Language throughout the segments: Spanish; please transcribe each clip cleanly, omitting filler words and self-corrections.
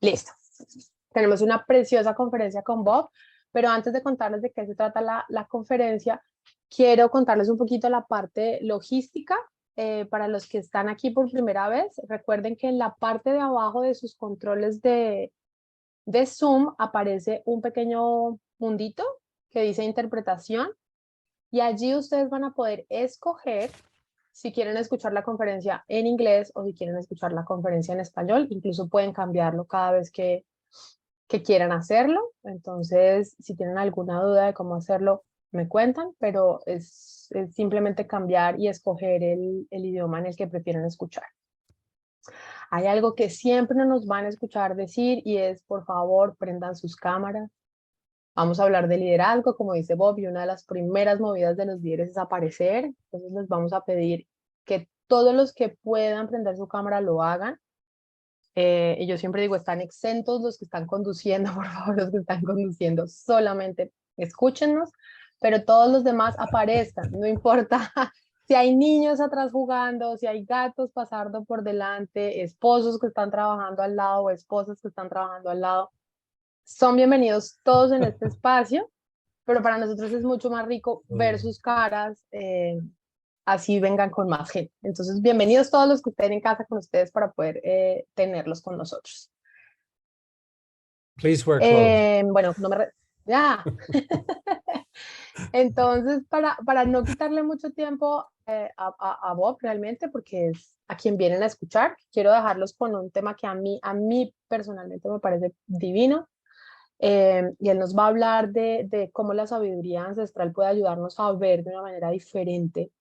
Listo. Tenemos una preciosa conferencia con Bob, pero antes de contarles de qué se trata la conferencia, quiero contarles un poquito la parte logística. Para los que están aquí por primera vez, recuerden que en la parte de abajo de sus controles de Zoom aparece un pequeño mundito que dice interpretación y allí ustedes van a poder escoger si quieren escuchar la conferencia en inglés o si quieren escuchar la conferencia en español. Incluso pueden cambiarlo cada vez que quieran hacerlo. Entonces, si tienen alguna duda de cómo hacerlo, me cuentan, pero es simplemente cambiar y escoger el idioma en el que prefieren escuchar. Hay algo que siempre nos van a escuchar decir y es, por favor, prendan sus cámaras. Vamos a hablar de liderazgo, como dice Bob, y una de las primeras movidas de los líderes es aparecer. Entonces les vamos a pedir que todos los que puedan prender su cámara lo hagan. Y yo siempre digo, están exentos los que están conduciendo, por favor, los que están conduciendo, solamente escúchenos, pero todos los demás aparezcan, no importa si hay niños atrás jugando, si hay gatos pasando por delante, esposos que están trabajando al lado o esposas que están trabajando al lado. Son bienvenidos todos en este espacio, pero para nosotros es mucho más rico ver sus caras, así vengan con más gente. Entonces, bienvenidos todos los que estén en casa con ustedes para poder tenerlos con nosotros. Please wear clothes. Bueno, no me... Ya. Entonces, para no quitarle mucho tiempo a Bob realmente, porque es a quien vienen a escuchar, quiero dejarlos con un tema que a mí personalmente me parece divino. Y él nos va a hablar de cómo la sabiduría ancestral puede ayudarnos a ver de una manera diferente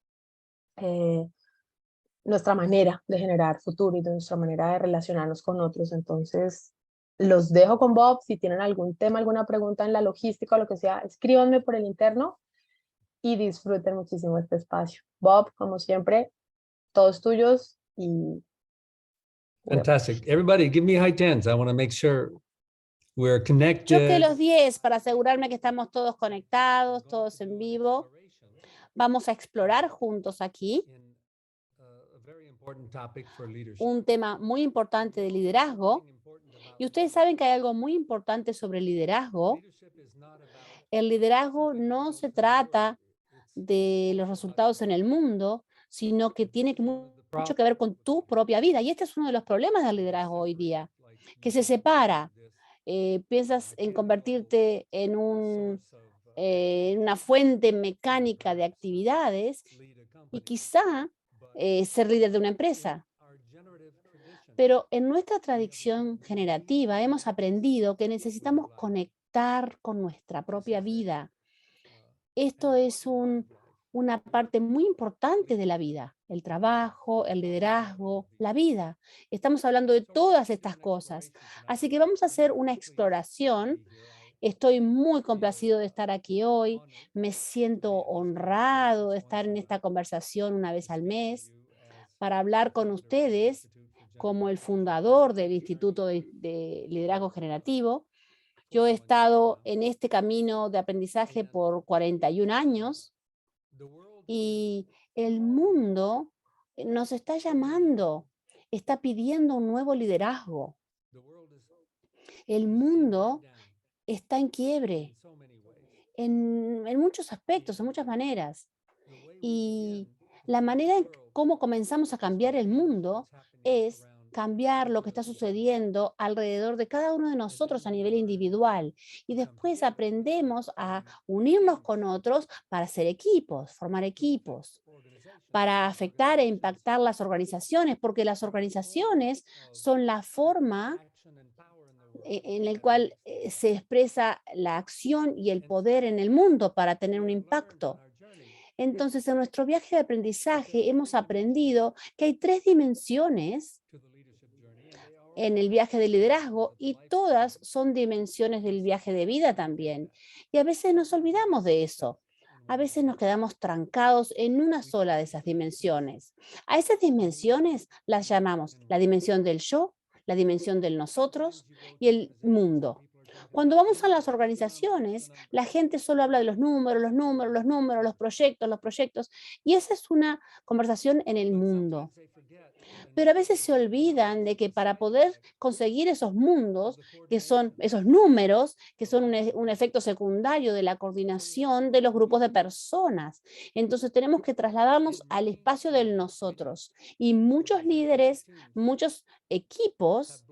nuestra manera de generar futuro y de nuestra manera de relacionarnos con otros. Entonces, los dejo con Bob. Si tienen algún tema, alguna pregunta en la logística o lo que sea, escríbanme por el interno y disfruten muchísimo este espacio. Bob, como siempre, todos tuyos y... Fantastic. Everybody, give me high tens. I want to make sure we're connected. Choque los 10 para asegurarme que estamos todos conectados, todos en vivo. Vamos a explorar juntos aquí un tema muy importante de liderazgo. Y ustedes saben que hay algo muy importante sobre el liderazgo. El liderazgo no se trata de los resultados en el mundo, sino que tiene mucho que ver con tu propia vida. Y este es uno de los problemas del liderazgo hoy día, que se separa. Piensas en convertirte en una fuente mecánica de actividades y quizá ser líder de una empresa. Pero en nuestra tradición generativa hemos aprendido que necesitamos conectar con nuestra propia vida. Esto es una parte muy importante de la vida, el trabajo, el liderazgo, la vida. Estamos hablando de todas estas cosas. Así que vamos a hacer una exploración. Estoy muy complacido de estar aquí hoy. Me siento honrado de estar en esta conversación una vez al mes para hablar con ustedes como el fundador del Instituto de Liderazgo Generativo. Yo he estado en este camino de aprendizaje por 41 años y el mundo nos está llamando, está pidiendo un nuevo liderazgo. El mundo está en quiebre en muchos aspectos, en muchas maneras. Y la manera en cómo comenzamos a cambiar el mundo es cambiar lo que está sucediendo alrededor de cada uno de nosotros a nivel individual. Y después aprendemos a unirnos con otros para hacer equipos, formar equipos, para afectar e impactar las organizaciones, porque las organizaciones son la forma en la cual se expresa la acción y el poder en el mundo para tener un impacto. Entonces, en nuestro viaje de aprendizaje hemos aprendido que hay 3 dimensiones en el viaje de liderazgo y todas son dimensiones del viaje de vida también. Y a veces nos olvidamos de eso. A veces nos quedamos trancados en una sola de esas dimensiones. A esas dimensiones las llamamos la dimensión del yo, la dimensión del nosotros y el mundo. Cuando vamos a las organizaciones, la gente solo habla de los números, los números, los números, los proyectos, y esa es una conversación en el mundo. Pero a veces se olvidan de que para poder conseguir esos mundos, que son esos números, que son un efecto secundario de la coordinación de los grupos de personas. Entonces tenemos que trasladarnos al espacio del nosotros. Y muchos líderes, muchos equipos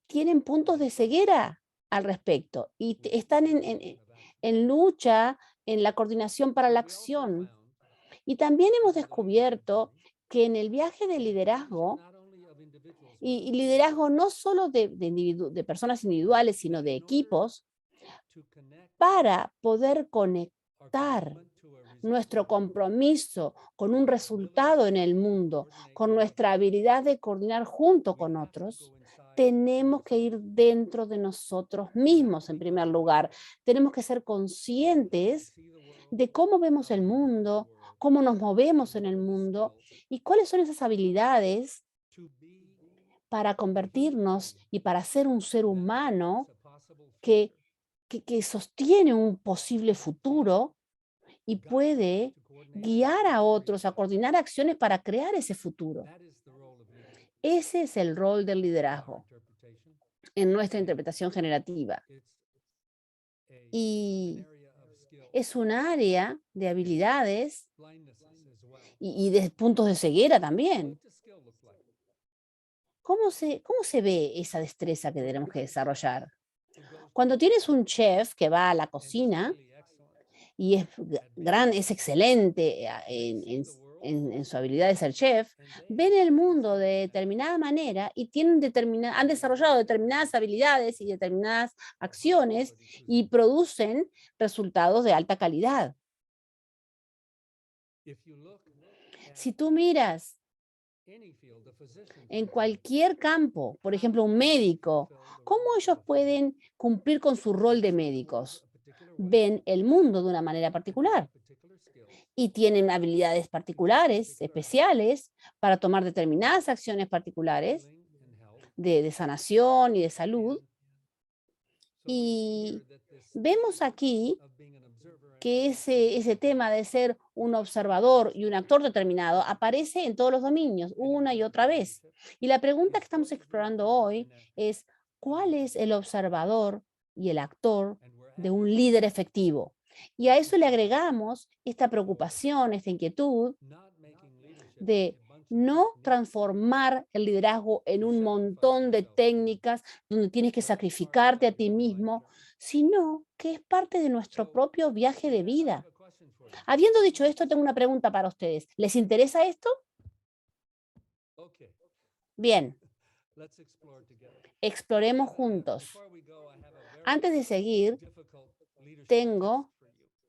tienen puntos de ceguera al respecto y están en lucha en la coordinación para la acción. Y también hemos descubierto que en el viaje de liderazgo, y liderazgo no solo de personas individuales, sino de equipos, para poder conectar nuestro compromiso con un resultado en el mundo, con nuestra habilidad de coordinar junto con otros, tenemos que ir dentro de nosotros mismos en primer lugar. Tenemos que ser conscientes de cómo vemos el mundo, cómo nos movemos en el mundo y cuáles son esas habilidades para convertirnos y para ser un ser humano que, que sostiene un posible futuro y puede guiar a otros a coordinar acciones para crear ese futuro. Ese es el rol del liderazgo en nuestra interpretación generativa. Y es un área de habilidades y de puntos de ceguera también. ¿Cómo se ve esa destreza que tenemos que desarrollar? Cuando tienes un chef que va a la cocina y es excelente en su habilidad de ser chef, ven el mundo de determinada manera y han desarrollado determinadas habilidades y determinadas acciones y producen resultados de alta calidad. Si tú miras en cualquier campo, por ejemplo, un médico, ¿cómo ellos pueden cumplir con su rol de médicos? Ven el mundo de una manera particular y tienen habilidades particulares, especiales, para tomar determinadas acciones particulares de sanación y de salud. Y vemos aquí que ese tema de ser un observador y un actor determinado aparece en todos los dominios, una y otra vez. Y la pregunta que estamos explorando hoy es, ¿cuál es el observador y el actor de un líder efectivo? Y a eso le agregamos esta preocupación, esta inquietud de no transformar el liderazgo en un montón de técnicas donde tienes que sacrificarte a ti mismo, sino que es parte de nuestro propio viaje de vida. Habiendo dicho esto, tengo una pregunta para ustedes. ¿Les interesa esto? Bien, exploremos juntos. Antes de seguir, tengo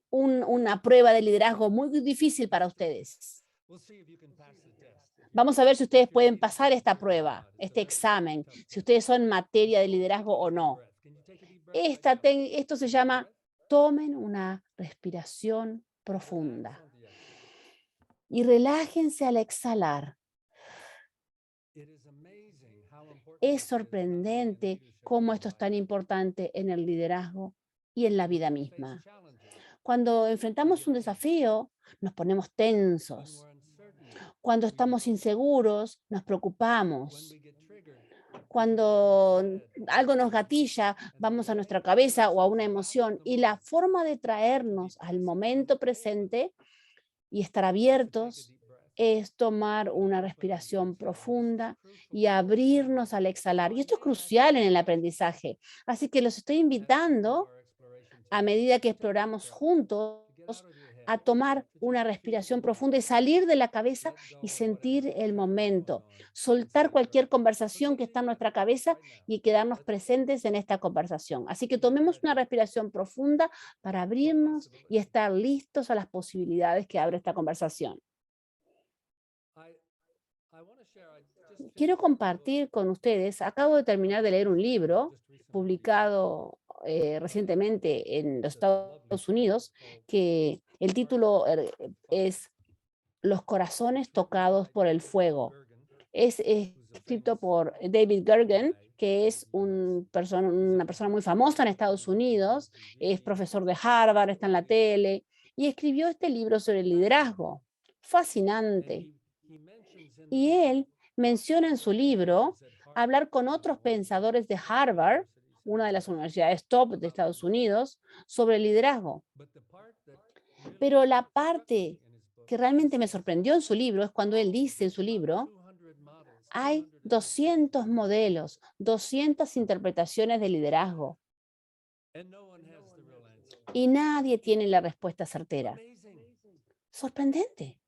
una prueba de liderazgo muy difícil para ustedes. Vamos a ver si ustedes pueden pasar esta prueba, este examen, si ustedes son materia de liderazgo o no. Esto se llama, tomen una respiración profunda y relájense al exhalar. Es sorprendente cómo esto es tan importante en el liderazgo y en la vida misma. Cuando enfrentamos un desafío, nos ponemos tensos. Cuando estamos inseguros, nos preocupamos. Cuando algo nos gatilla, vamos a nuestra cabeza o a una emoción. Y la forma de traernos al momento presente y estar abiertos es tomar una respiración profunda y abrirnos al exhalar. Y esto es crucial en el aprendizaje. Así que los estoy invitando, a medida que exploramos juntos, a tomar una respiración profunda y salir de la cabeza y sentir el momento, soltar cualquier conversación que está en nuestra cabeza y quedarnos presentes en esta conversación. Así que tomemos una respiración profunda para abrirnos y estar listos a las posibilidades que abre esta conversación. Quiero compartir con ustedes, acabo de terminar de leer un libro publicado recientemente en los Estados Unidos, que el título es Los corazones tocados por el fuego. Es escrito por David Gergen, que es una persona muy famosa en Estados Unidos, es profesor de Harvard, está en la tele, y escribió este libro sobre el liderazgo. Fascinante. Y él menciona en su libro hablar con otros pensadores de Harvard, una de las universidades top de Estados Unidos, sobre el liderazgo. Pero la parte que realmente me sorprendió en su libro es cuando él dice en su libro, hay 200 modelos, 200 interpretaciones de liderazgo y nadie tiene la respuesta certera. Sorprendente.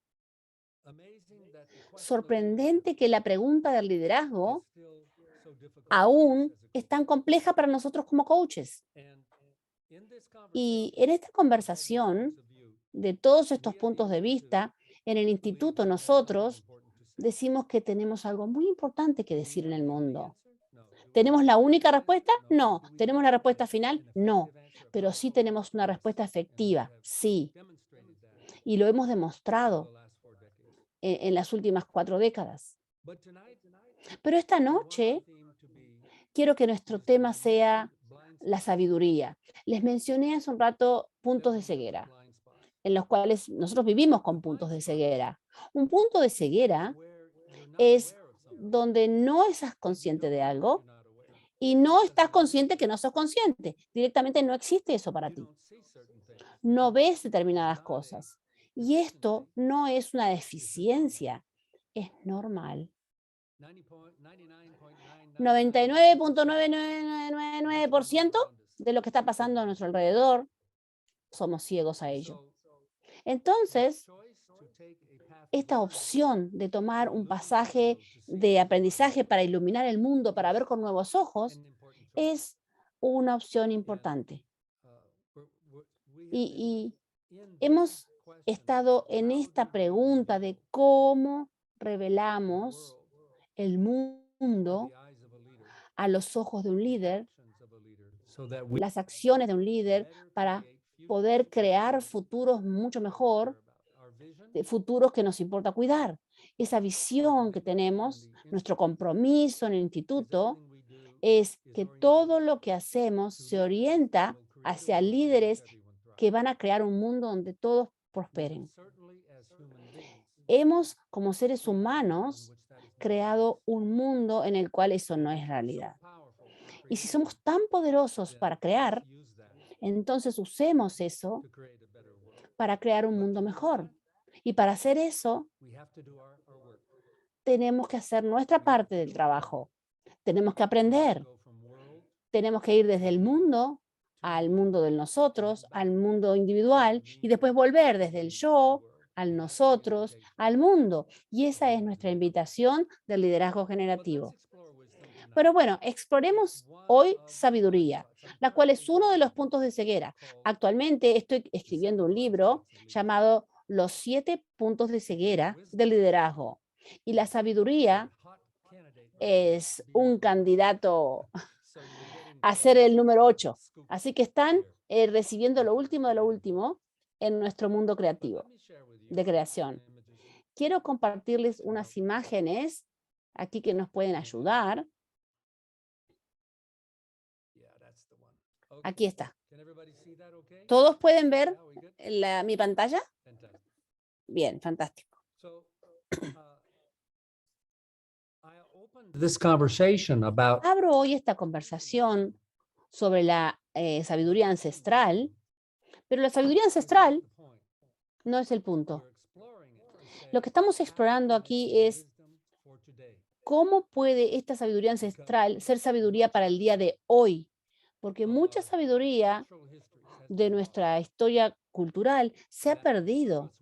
Sorprendente que la pregunta del liderazgo aún es tan compleja para nosotros como coaches. Y en esta conversación de todos estos puntos de vista, en el instituto nosotros decimos que tenemos algo muy importante que decir en el mundo. ¿Tenemos la única respuesta? No. ¿Tenemos la respuesta final? No. Pero sí tenemos una respuesta efectiva, sí. Y lo hemos demostrado en las últimas 4 décadas. Pero esta noche quiero que nuestro tema sea la sabiduría. Les mencioné hace un rato puntos de ceguera, en los cuales nosotros vivimos con puntos de ceguera. Un punto de ceguera es donde no estás consciente de algo y no estás consciente que no sos consciente. Directamente no existe eso para ti. No ves determinadas cosas. Y esto no es una deficiencia, es normal. 99.9999% de lo que está pasando a nuestro alrededor, somos ciegos a ello. Entonces, esta opción de tomar un pasaje de aprendizaje para iluminar el mundo, para ver con nuevos ojos, es una opción importante. Y hemos estado en esta pregunta de cómo revelamos el mundo a los ojos de un líder, las acciones de un líder para poder crear futuros mucho mejor, futuros que nos importa cuidar. Esa visión que tenemos, nuestro compromiso en el instituto, es que todo lo que hacemos se orienta hacia líderes que van a crear un mundo donde todos prosperen. Hemos, como seres humanos, creado un mundo en el cual eso no es realidad. Y si somos tan poderosos para crear, entonces usemos eso para crear un mundo mejor. Y para hacer eso, tenemos que hacer nuestra parte del trabajo. Tenemos que aprender. Tenemos que ir desde el mundo al mundo del nosotros, al mundo individual, y después volver desde el yo al nosotros, al mundo. Y esa es nuestra invitación del liderazgo generativo. Pero bueno, exploremos hoy sabiduría, la cual es uno de los puntos de ceguera. Actualmente estoy escribiendo un libro llamado Los 7 puntos de ceguera del liderazgo. Y la sabiduría es un candidato a ser el número 8. Así que están recibiendo lo último de lo último en nuestro mundo creativo, de creación. Quiero compartirles unas imágenes aquí que nos pueden ayudar. Aquí está. ¿Todos pueden ver mi pantalla? Bien, fantástico. Abro hoy esta conversación sobre la sabiduría ancestral, pero la sabiduría ancestral no es el punto. Lo que estamos explorando aquí es cómo puede esta sabiduría ancestral ser sabiduría para el día de hoy, porque mucha sabiduría de nuestra historia cultural se ha perdido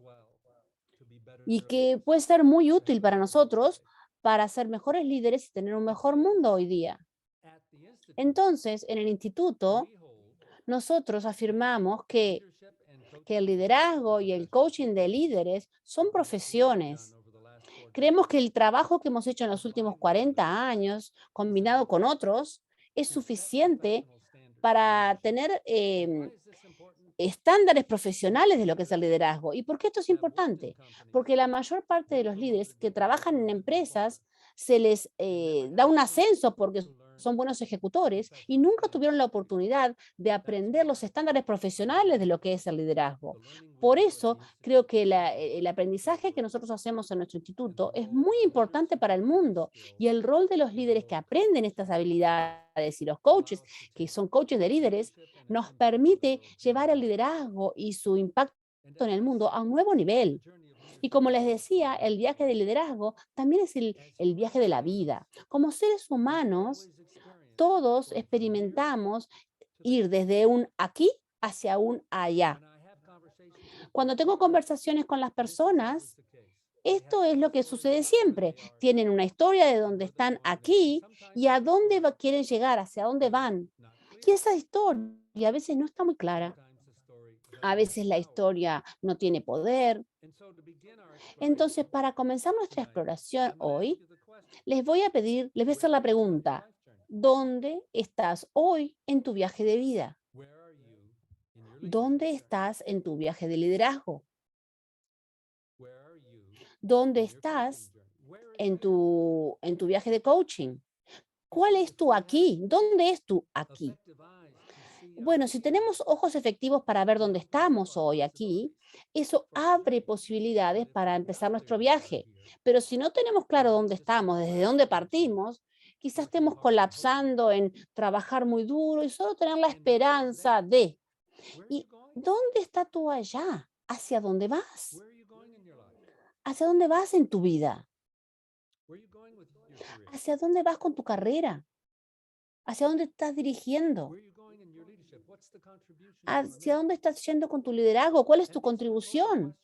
y que puede ser muy útil para nosotros para ser mejores líderes y tener un mejor mundo hoy día. Entonces, en el instituto, nosotros afirmamos que el liderazgo y el coaching de líderes son profesiones. Creemos que el trabajo que hemos hecho en los últimos 40 años, combinado con otros, es suficiente para tener estándares profesionales de lo que es el liderazgo. ¿Y por qué esto es importante? Porque la mayor parte de los líderes que trabajan en empresas se les da un ascenso porque son buenos ejecutores y nunca tuvieron la oportunidad de aprender los estándares profesionales de lo que es el liderazgo. Por eso creo que el aprendizaje que nosotros hacemos en nuestro instituto es muy importante para el mundo, y el rol de los líderes que aprenden estas habilidades y los coaches, que son coaches de líderes, nos permite llevar el liderazgo y su impacto en el mundo a un nuevo nivel. Y como les decía, el viaje de liderazgo también es el viaje de la vida. Como seres humanos, todos experimentamos ir desde un aquí hacia un allá. Cuando tengo conversaciones con las personas, esto es lo que sucede siempre. Tienen una historia de dónde están aquí y a dónde quieren llegar, hacia dónde van. Y esa historia a veces no está muy clara. A veces la historia no tiene poder. Entonces, para comenzar nuestra exploración hoy, les voy a hacer la pregunta: ¿dónde estás hoy en tu viaje de vida? ¿Dónde estás en tu viaje de liderazgo? ¿Dónde estás en tu viaje de coaching? ¿Cuál es tu aquí? ¿Dónde es tu aquí? Bueno, si tenemos ojos efectivos para ver dónde estamos hoy aquí, eso abre posibilidades para empezar nuestro viaje. Pero si no tenemos claro dónde estamos, desde dónde partimos, quizás estemos colapsando en trabajar muy duro y solo tener la esperanza de. ¿Y dónde está tú allá? ¿Hacia dónde vas? ¿Hacia dónde vas en tu vida? ¿Hacia dónde vas con tu carrera? ¿Hacia dónde estás dirigiendo? ¿Hacia dónde estás yendo con tu liderazgo? ¿Cuál es tu contribución?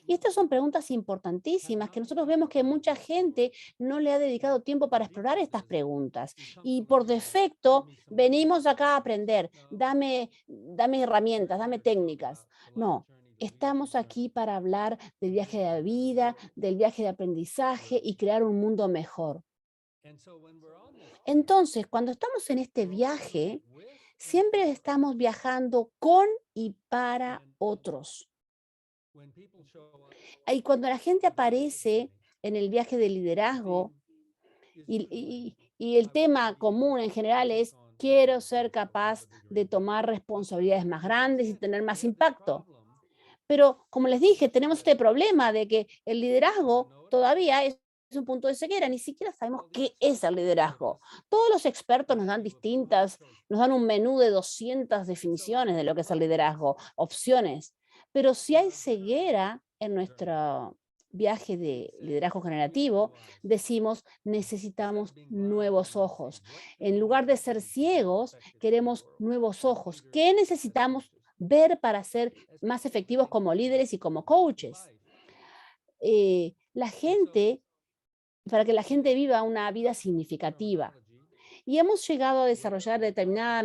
Y estas son preguntas importantísimas que nosotros vemos que mucha gente no le ha dedicado tiempo para explorar estas preguntas. Y por defecto venimos acá a aprender. Dame herramientas, dame técnicas. No, estamos aquí para hablar del viaje de la vida, del viaje de aprendizaje y crear un mundo mejor. Entonces, cuando estamos en este viaje, siempre estamos viajando con y para otros. Y cuando la gente aparece en el viaje de liderazgo, y el tema común en general es: quiero ser capaz de tomar responsabilidades más grandes y tener más impacto. Pero como les dije, tenemos este problema de que el liderazgo todavía es un punto de ceguera, ni siquiera sabemos qué es el liderazgo. Todos los expertos nos dan un menú de 200 definiciones de lo que es el liderazgo, opciones. Pero si hay ceguera en nuestro viaje de liderazgo generativo, decimos: necesitamos nuevos ojos. En lugar de ser ciegos, queremos nuevos ojos. ¿Qué necesitamos ver para ser más efectivos como líderes y como coaches? Para que la gente viva una vida significativa. Y hemos llegado a desarrollar determinada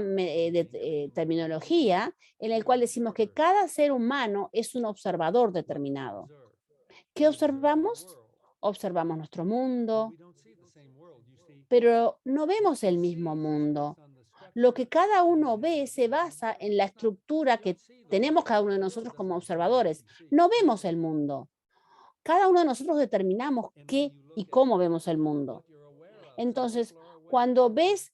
terminología en la cual decimos que cada ser humano es un observador determinado. ¿Qué observamos? Observamos nuestro mundo, pero no vemos el mismo mundo. Lo que cada uno ve se basa en la estructura que tenemos cada uno de nosotros como observadores. No vemos el mundo. Cada uno de nosotros determinamos qué y cómo vemos el mundo. Entonces, cuando ves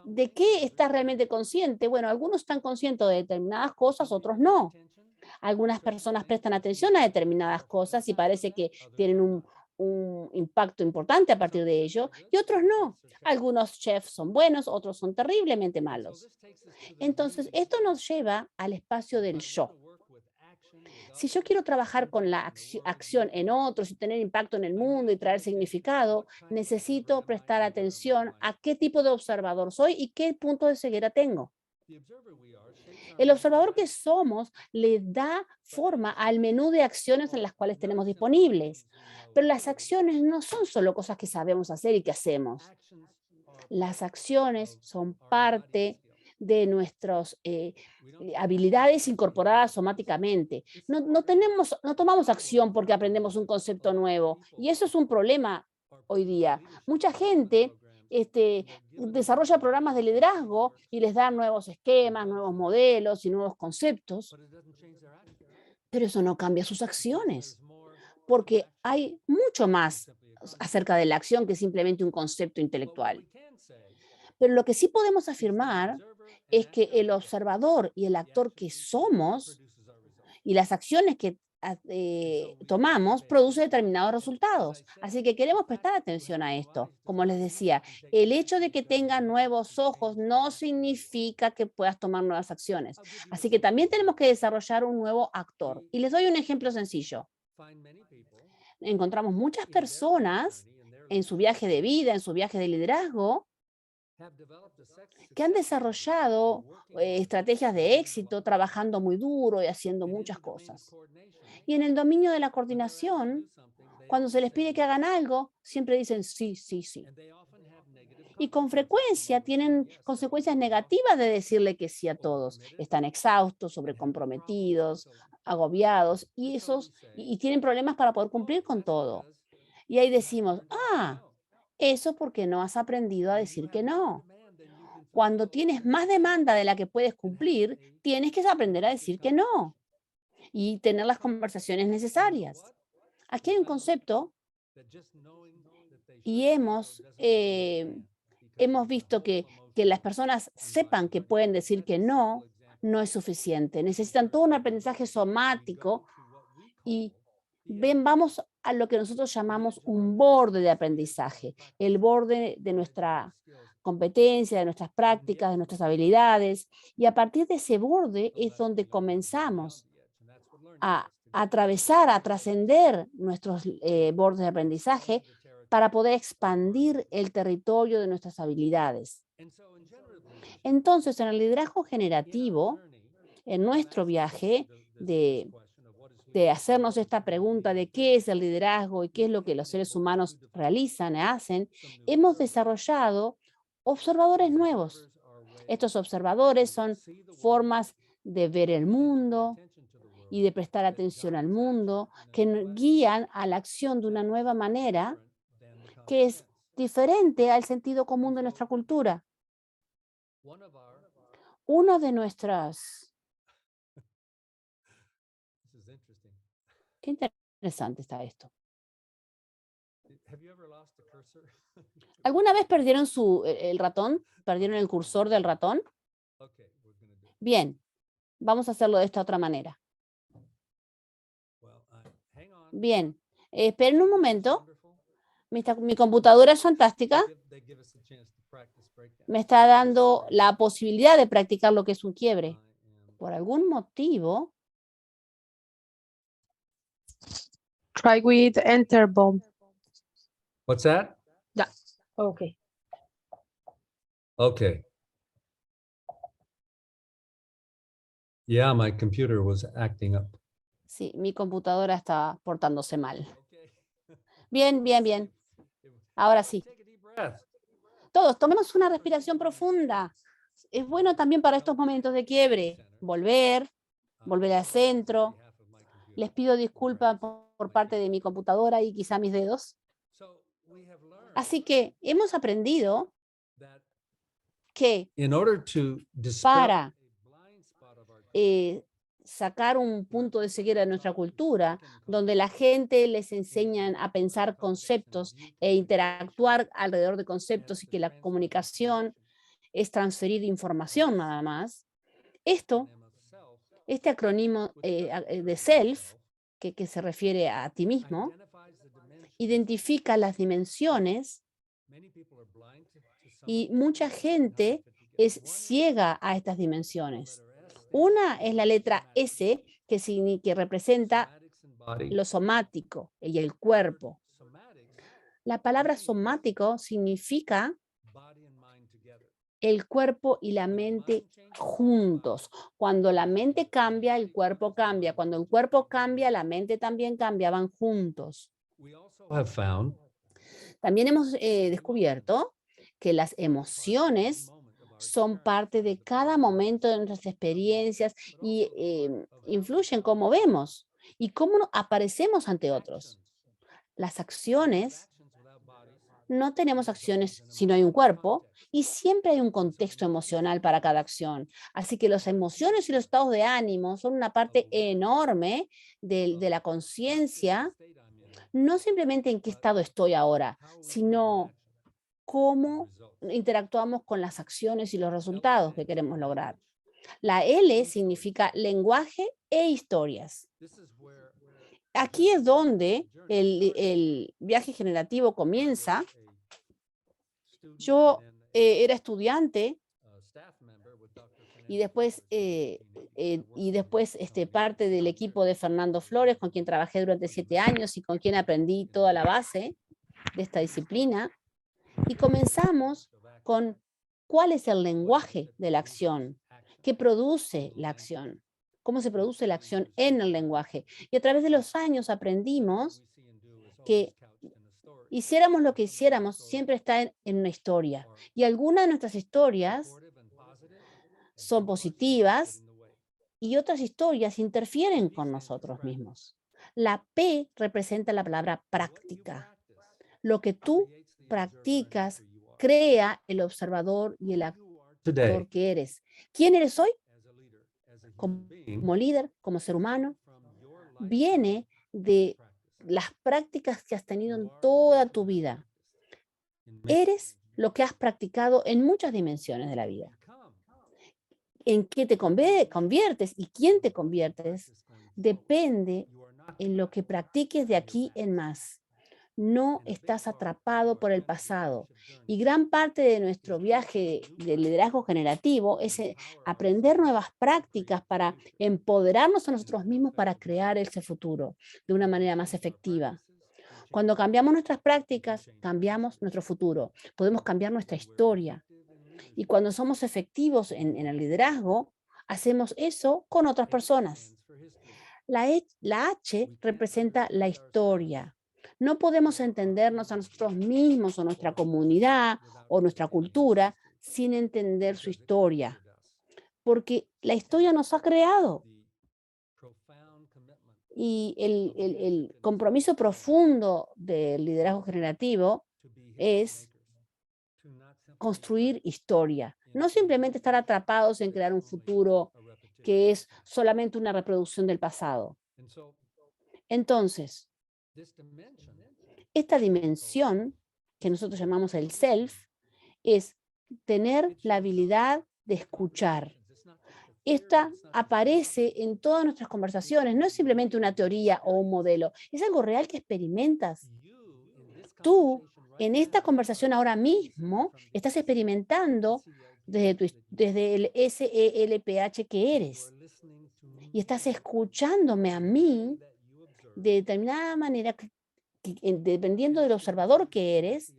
de qué estás realmente consciente, bueno, algunos están conscientes de determinadas cosas, otros no. Algunas personas prestan atención a determinadas cosas y parece que tienen un impacto importante a partir de ello, y otros no. Algunos chefs son buenos, otros son terriblemente malos. Entonces, esto nos lleva al espacio del yo. Si yo quiero trabajar con la acción en otros y tener impacto en el mundo y traer significado, necesito prestar atención a qué tipo de observador soy y qué punto de ceguera tengo. El observador que somos le da forma al menú de acciones en las cuales tenemos disponibles. Pero las acciones no son solo cosas que sabemos hacer y que hacemos. Las acciones son parte de nuestras habilidades incorporadas somáticamente. No tomamos acción porque aprendemos un concepto nuevo. Y eso es un problema hoy día. Mucha gente desarrolla programas de liderazgo y les dan nuevos esquemas, nuevos modelos y nuevos conceptos, pero eso no cambia sus acciones, porque hay mucho más acerca de la acción que simplemente un concepto intelectual. Pero lo que sí podemos afirmar es que el observador y el actor que somos y las acciones que tomamos produce determinados resultados. Así que queremos prestar atención a esto. Como les decía, el hecho de que tengas nuevos ojos no significa que puedas tomar nuevas acciones. Así que también tenemos que desarrollar un nuevo actor. Y les doy un ejemplo sencillo. Encontramos muchas personas en su viaje de vida, en su viaje de liderazgo, que han desarrollado estrategias de éxito trabajando muy duro y haciendo muchas cosas. Y en el dominio de la coordinación, cuando se les pide que hagan algo, siempre dicen sí, sí, sí. Y con frecuencia tienen consecuencias negativas de decirle que sí a todos. Están exhaustos, sobrecomprometidos, agobiados y tienen problemas para poder cumplir con todo. Y ahí decimos, eso porque no has aprendido a decir que no. Cuando tienes más demanda de la que puedes cumplir, tienes que aprender a decir que no y tener las conversaciones necesarias. Aquí hay un concepto y hemos visto que las personas sepan que pueden decir que no, no es suficiente. Necesitan todo un aprendizaje somático y vamos a lo que nosotros llamamos un borde de aprendizaje, el borde de nuestra competencia, de nuestras prácticas, de nuestras habilidades. Y a partir de ese borde es donde comenzamos a atravesar, a trascender nuestros bordes de aprendizaje para poder expandir el territorio de nuestras habilidades. Entonces, en el liderazgo generativo, en nuestro viaje de hacernos esta pregunta de qué es el liderazgo y qué es lo que los seres humanos realizan, hacen, hemos desarrollado observadores nuevos. Estos observadores son formas de ver el mundo y de prestar atención al mundo que guían a la acción de una nueva manera que es diferente al sentido común de nuestra cultura. Uno de nuestras... Qué interesante está esto. ¿Alguna vez perdieron el ratón? ¿Perdieron el cursor del ratón? Bien, vamos a hacerlo de esta otra manera. Bien, esperen un momento. Mi computadora es fantástica. Me está dando la posibilidad de practicar lo que es un quiebre. Por algún motivo. Try with enter bomb. What's that? Ya, ok. Okay. Yeah, my computer was acting up. Sí, mi computadora está portándose mal. Bien, bien, bien. Ahora sí. Take a deep breath. Todos, tomemos una respiración profunda. Es bueno también para estos momentos de quiebre. Volver al centro. Les pido disculpas por parte de mi computadora y quizá mis dedos. Así que hemos aprendido que In order to dispel para a blind spot of our sacar un punto de ceguera de nuestra cultura, donde la gente les enseñan a pensar conceptos e interactuar alrededor de conceptos y que la comunicación es transferir información nada más. Este acrónimo de SELF, que se refiere a ti mismo, identifica las dimensiones y mucha gente es ciega a estas dimensiones. Una es la letra S, que representa lo somático y el cuerpo. La palabra somático significa el cuerpo y la mente juntos. Cuando la mente cambia, el cuerpo cambia. Cuando el cuerpo cambia, la mente también cambia, van juntos. have found También hemos descubierto que las emociones son parte de cada momento de nuestras experiencias y influyen cómo vemos y cómo aparecemos ante otros. Las acciones, no tenemos acciones si no hay un cuerpo y siempre hay un contexto emocional para cada acción. Así que las emociones y los estados de ánimo son una parte enorme de la conciencia, no simplemente en qué estado estoy ahora, sino cómo interactuamos con las acciones y los resultados que queremos lograr. La L significa lenguaje e historias. Aquí es donde el viaje generativo comienza. Yo era estudiante y después parte del equipo de Fernando Flores, con quien trabajé durante 7 años y con quien aprendí toda la base de esta disciplina. Y comenzamos con cuál es el lenguaje de la acción, qué produce la acción, cómo se produce la acción en el lenguaje. Y a través de los años aprendimos que hiciéramos lo que hiciéramos, siempre está en una historia. Y algunas de nuestras historias son positivas y otras historias interfieren con nosotros mismos. La P representa la palabra práctica. Lo que tú practicas crea el observador y el actor que eres. ¿Quién eres hoy? Como líder, como ser humano, viene de las prácticas que has tenido en toda tu vida. Eres lo que has practicado en muchas dimensiones de la vida. En qué te conviertes y quién te conviertes depende en lo que practiques de aquí en más. No estás atrapado por el pasado. Y gran parte de nuestro viaje de liderazgo generativo es aprender nuevas prácticas para empoderarnos a nosotros mismos para crear ese futuro de una manera más efectiva. Cuando cambiamos nuestras prácticas, cambiamos nuestro futuro. Podemos cambiar nuestra historia. Y cuando somos efectivos en el liderazgo, hacemos eso con otras personas. La H representa la historia. No podemos entendernos a nosotros mismos o nuestra comunidad o nuestra cultura sin entender su historia, porque la historia nos ha creado. Y el compromiso profundo del liderazgo generativo es construir historia, no simplemente estar atrapados en crear un futuro que es solamente una reproducción del pasado. Entonces, esta dimensión que nosotros llamamos el self es tener la habilidad de escuchar. Esta aparece en todas nuestras conversaciones, no es simplemente una teoría o un modelo, es algo real que experimentas. Tú, en esta conversación ahora mismo, estás experimentando desde el SELPH que eres. Y estás escuchándome a mí de determinada manera, dependiendo del observador que eres,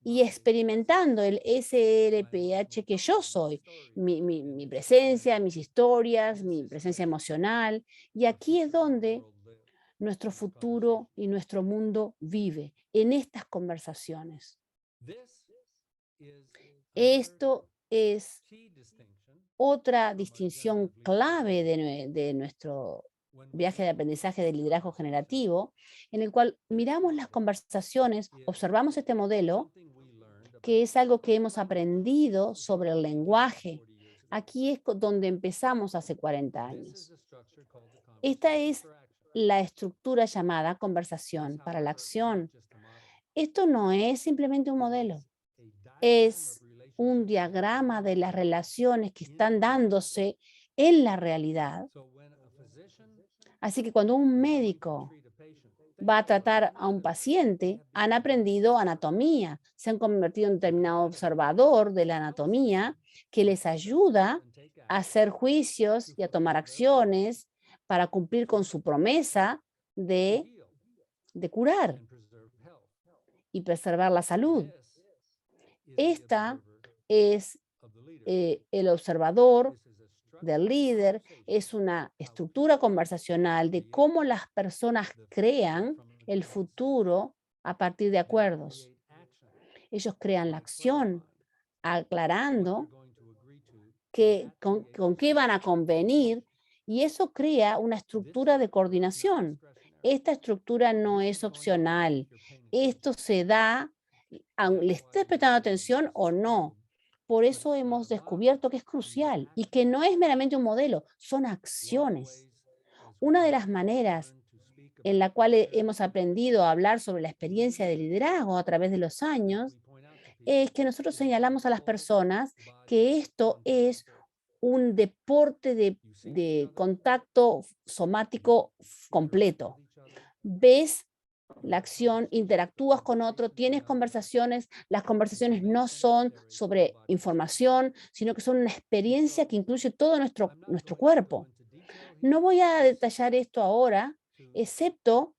y experimentando el SLPH que yo soy, mi presencia, mis historias, mi presencia emocional. Y aquí es donde nuestro futuro y nuestro mundo vive, en estas conversaciones. Esto es otra distinción clave de nuestro viaje de aprendizaje de liderazgo generativo, en el cual miramos las conversaciones, observamos este modelo, que es algo que hemos aprendido sobre el lenguaje. Aquí es donde empezamos hace 40 años. Esta es la estructura llamada conversación para la acción. Esto no es simplemente un modelo, es un diagrama de las relaciones que están dándose en la realidad. Así que cuando un médico va a tratar a un paciente, han aprendido anatomía, se han convertido en determinado observador de la anatomía que les ayuda a hacer juicios y a tomar acciones para cumplir con su promesa de curar y preservar la salud. Esta es el observador del líder, es una estructura conversacional de cómo las personas crean el futuro a partir de acuerdos. Ellos crean la acción, aclarando con qué van a convenir, y eso crea una estructura de coordinación. Esta estructura no es opcional. Esto se da, le estés prestando atención o no. Por eso hemos descubierto que es crucial y que no es meramente un modelo, son acciones. Una de las maneras en la cual hemos aprendido a hablar sobre la experiencia de liderazgo a través de los años es que nosotros señalamos a las personas que esto es un deporte de contacto somático completo. Ves la acción, interactúas con otro, tienes conversaciones, las conversaciones no son sobre información, sino que son una experiencia que incluye todo nuestro cuerpo. No voy a detallar esto ahora, excepto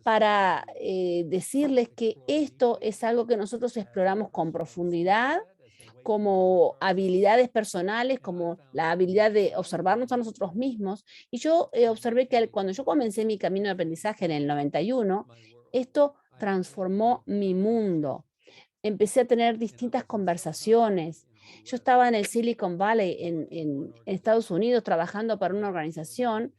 para decirles que esto es algo que nosotros exploramos con profundidad, como habilidades personales, como la habilidad de observarnos a nosotros mismos. Y yo observé que cuando yo comencé mi camino de aprendizaje en el 91, esto transformó mi mundo. Empecé a tener distintas conversaciones. Yo estaba en el Silicon Valley, en Estados Unidos, trabajando para una organización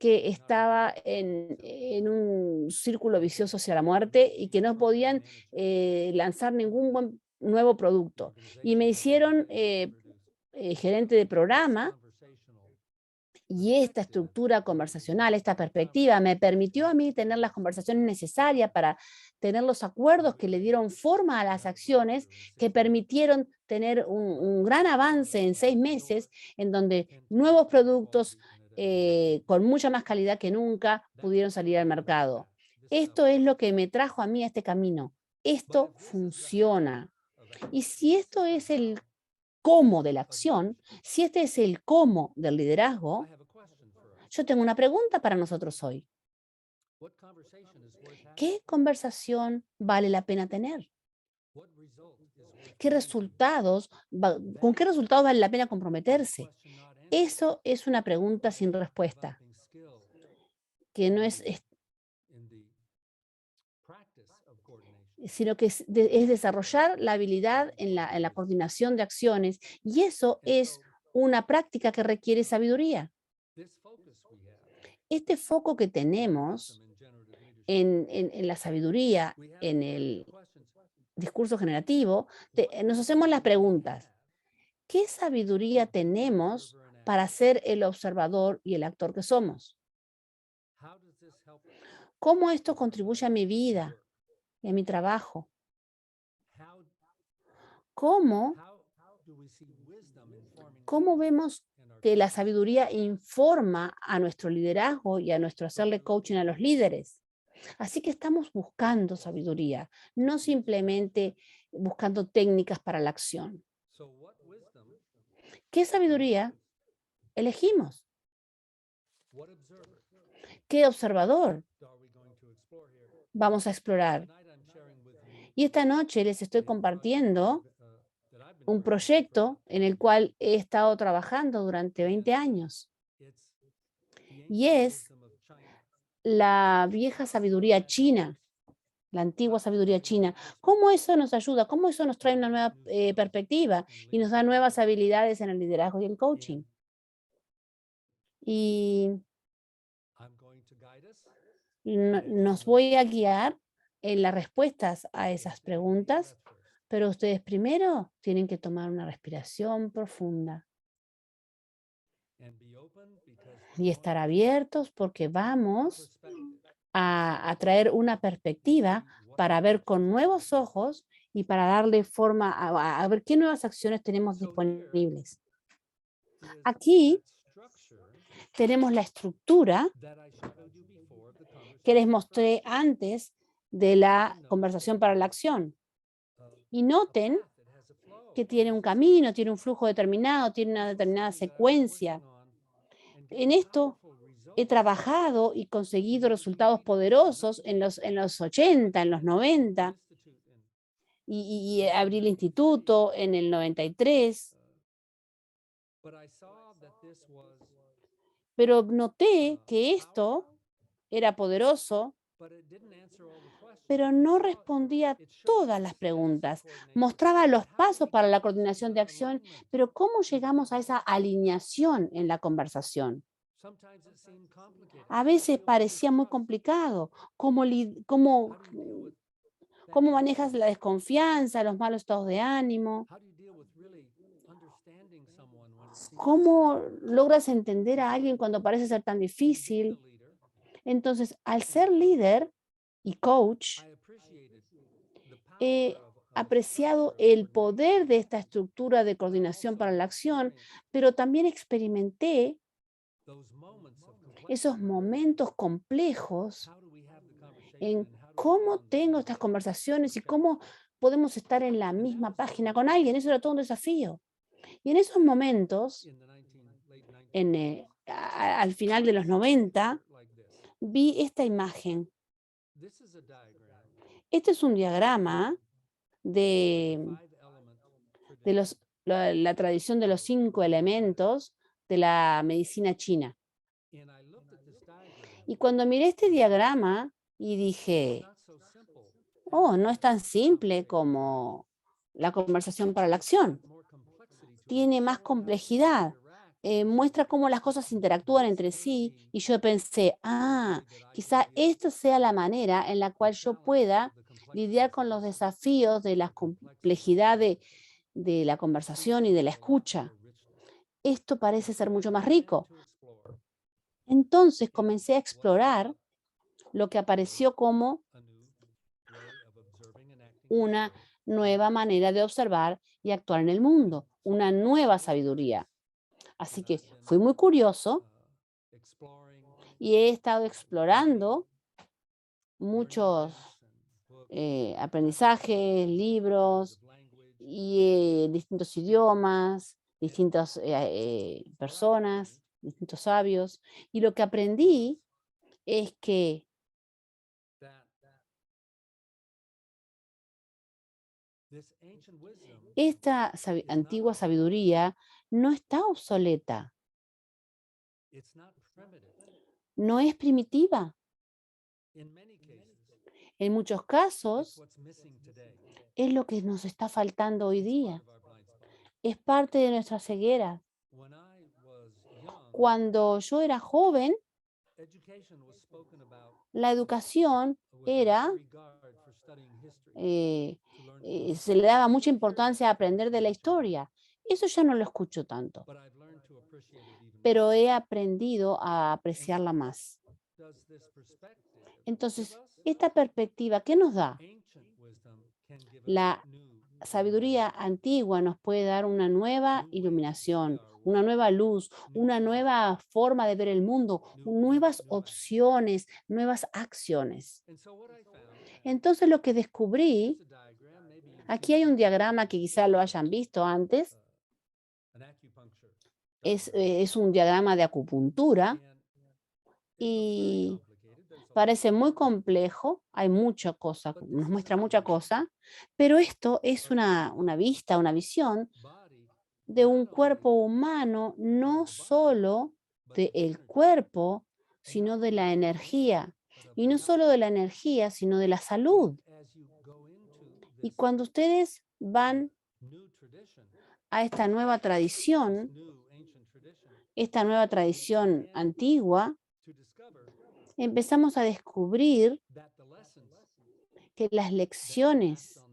que estaba en un círculo vicioso hacia la muerte y que no podían lanzar ningún nuevo producto. Y me hicieron gerente de programa, y esta estructura conversacional, esta perspectiva, me permitió a mí tener las conversaciones necesarias para tener los acuerdos que le dieron forma a las acciones, que permitieron tener un gran avance en 6 meses, en donde nuevos productos con mucha más calidad que nunca pudieron salir al mercado. Esto es lo que me trajo a mí a este camino. Esto funciona. Y si esto es el cómo de la acción, si este es el cómo del liderazgo, yo tengo una pregunta para nosotros hoy. ¿Qué conversación vale la pena tener? ¿Con qué resultados vale la pena comprometerse? Eso es una pregunta sin respuesta, que no es, sino que es desarrollar la habilidad en la coordinación de acciones, y eso es una práctica que requiere sabiduría. Este foco que tenemos en la sabiduría, en el discurso generativo, nos hacemos las preguntas: ¿qué sabiduría tenemos para ser el observador y el actor que somos? ¿Cómo esto contribuye a mi vida y a mi trabajo? ¿Cómo vemos que la sabiduría informa a nuestro liderazgo y a nuestro hacerle coaching a los líderes? Así que estamos buscando sabiduría, no simplemente buscando técnicas para la acción. ¿Qué sabiduría elegimos? ¿Qué observador vamos a explorar? Y esta noche les estoy compartiendo un proyecto en el cual he estado trabajando durante 20 años. Y es la vieja sabiduría china, la antigua sabiduría china. ¿Cómo eso nos ayuda? ¿Cómo eso nos trae una nueva perspectiva y nos da nuevas habilidades en el liderazgo y el coaching? Y nos voy a guiar en las respuestas a esas preguntas, pero ustedes primero tienen que tomar una respiración profunda y estar abiertos, porque vamos a traer una perspectiva para ver con nuevos ojos y para darle forma a ver qué nuevas acciones tenemos disponibles. Aquí tenemos la estructura que les mostré antes de la conversación para la acción. Y noten que tiene un camino, tiene un flujo determinado, tiene una determinada secuencia. En esto he trabajado y conseguido resultados poderosos en los 80, en los 90, y abrí el instituto en el 93. Pero noté que esto era poderoso, pero no respondía todas las preguntas. Mostraba los pasos para la coordinación de acción, pero ¿cómo llegamos a esa alineación en la conversación? A veces parecía muy complicado. ¿Cómo manejas la desconfianza, los malos estados de ánimo? ¿Cómo logras entender a alguien cuando parece ser tan difícil? Entonces, al ser líder y coach, apreciado el poder de esta estructura de coordinación para la acción, pero también experimenté esos momentos complejos en cómo tengo estas conversaciones y cómo podemos estar en la misma página con alguien. Eso era todo un desafío. Y en esos momentos, al final de los 90, vi esta imagen. Este es un diagrama de la tradición de los 5 elementos de la medicina china. Y cuando miré este diagrama y dije, oh, no es tan simple como la conversación para la acción. Tiene más complejidad. Muestra cómo las cosas interactúan entre sí. Y yo pensé, quizá esta sea la manera en la cual yo pueda lidiar con los desafíos de la complejidad de la conversación y de la escucha. Esto parece ser mucho más rico. Entonces comencé a explorar lo que apareció como una nueva manera de observar y actuar en el mundo, una nueva sabiduría. Así que fui muy curioso y he estado explorando muchos aprendizajes, libros y distintos idiomas, distintas personas, distintos sabios. Y lo que aprendí es que esta antigua sabiduría no está obsoleta, no es primitiva. En muchos casos es lo que nos está faltando hoy día. Es parte de nuestra ceguera. Cuando yo era joven, la educación era, se le daba mucha importancia a aprender de la historia. Eso ya no lo escucho tanto, pero he aprendido a apreciarla más. Entonces, esta perspectiva, ¿qué nos da? La sabiduría antigua nos puede dar una nueva iluminación, una nueva luz, una nueva forma de ver el mundo, nuevas opciones, nuevas acciones. Entonces lo que descubrí, aquí hay un diagrama que quizá lo hayan visto antes, es un diagrama de acupuntura y parece muy complejo, hay mucha cosa, nos muestra mucha cosa, pero esto es una vista, una visión de un cuerpo humano, no solo del cuerpo, sino de la energía. Y no solo de la energía, sino de la salud. Y cuando ustedes van a esta nueva tradición antigua, empezamos a descubrir que las lecciones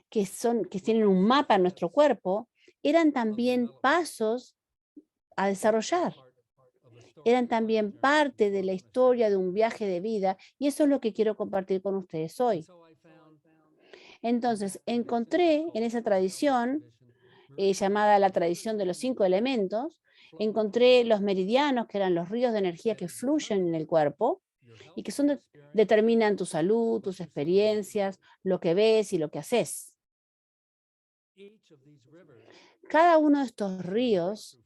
que tienen un mapa en nuestro cuerpo eran también pasos a desarrollar. Eran también parte de la historia de un viaje de vida y eso es lo que quiero compartir con ustedes hoy. Entonces, encontré en esa tradición, llamada la tradición de los 5 elementos, encontré los meridianos, que eran los ríos de energía que fluyen en el cuerpo y que determinan tu salud, tus experiencias, lo que ves y lo que haces. Cada uno de estos ríos,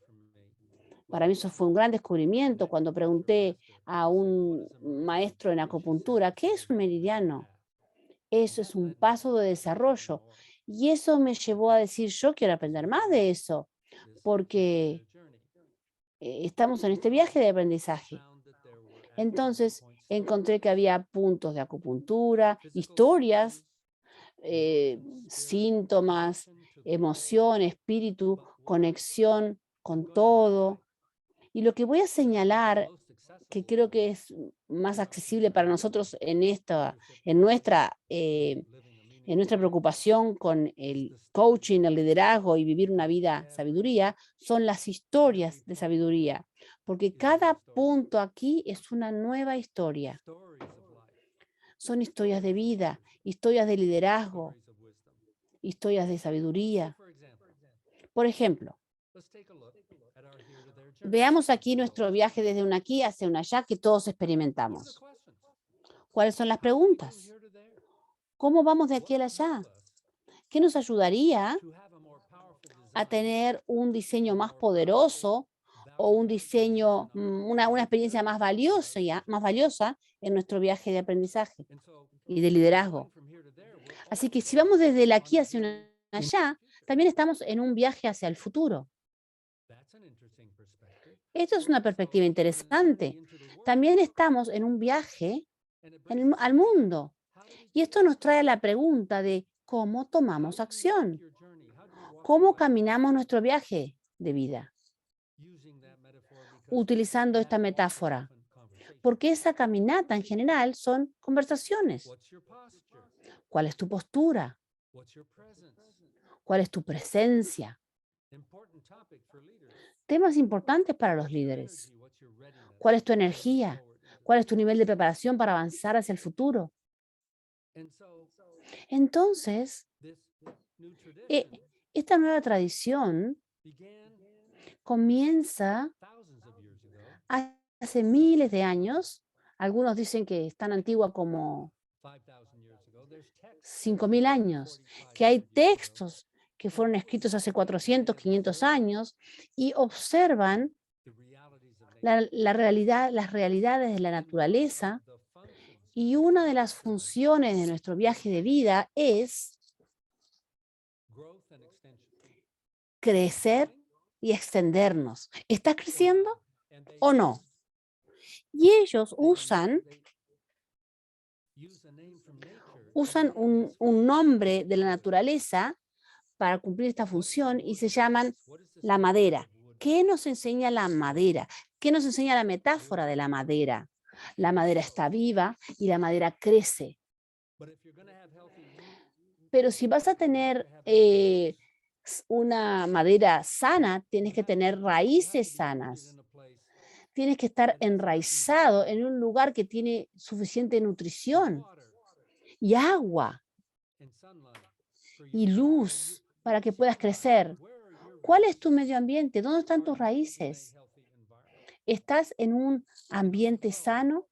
para mí eso fue un gran descubrimiento cuando pregunté a un maestro en acupuntura, ¿qué es un meridiano? Eso es un paso de desarrollo. Y eso me llevó a decir, yo quiero aprender más de eso, porque estamos en este viaje de aprendizaje. Entonces, encontré que había puntos de acupuntura, historias, síntomas, emoción, espíritu, conexión con todo. Y lo que voy a señalar, que creo que es más accesible para nosotros en nuestra preocupación con el coaching, el liderazgo y vivir una vida sabiduría, son las historias de sabiduría, porque cada punto aquí es una nueva historia. Son historias de vida, historias de liderazgo, historias de sabiduría. Por ejemplo, veamos aquí nuestro viaje desde un aquí hacia un allá que todos experimentamos. ¿Cuáles son las preguntas? ¿Cómo vamos de aquí a allá? ¿Qué nos ayudaría a tener un diseño más poderoso o un diseño, una experiencia más valiosa en nuestro viaje de aprendizaje y de liderazgo? Así que si vamos desde el aquí hacia un allá, también estamos en un viaje hacia el futuro. Esto es una perspectiva interesante. También estamos en un viaje al mundo. Y esto nos trae la pregunta de cómo tomamos acción, cómo caminamos nuestro viaje de vida, utilizando esta metáfora. Porque esa caminata en general son conversaciones. ¿Cuál es tu postura? ¿Cuál es tu presencia? Temas importantes para los líderes. ¿Cuál es tu energía? ¿Cuál es tu nivel de preparación para avanzar hacia el futuro? Entonces, esta nueva tradición comienza hace miles de años. Algunos dicen que es tan antigua como 5.000 años, que hay textos que fueron escritos hace 400, 500 años y observan la realidad, las realidades de la naturaleza, y una de las funciones de nuestro viaje de vida es crecer y extendernos. ¿Estás creciendo o no? Y ellos usan un nombre de la naturaleza para cumplir esta función y se llaman la madera. ¿Qué nos enseña la madera? ¿Qué nos enseña la metáfora de la madera? La madera está viva y la madera crece. Pero si vas a tener una madera sana, tienes que tener raíces sanas. Tienes que estar enraizado en un lugar que tiene suficiente nutrición y agua y luz para que puedas crecer. ¿Cuál es tu medio ambiente? ¿Dónde están tus raíces? ¿Estás en un ambiente sano?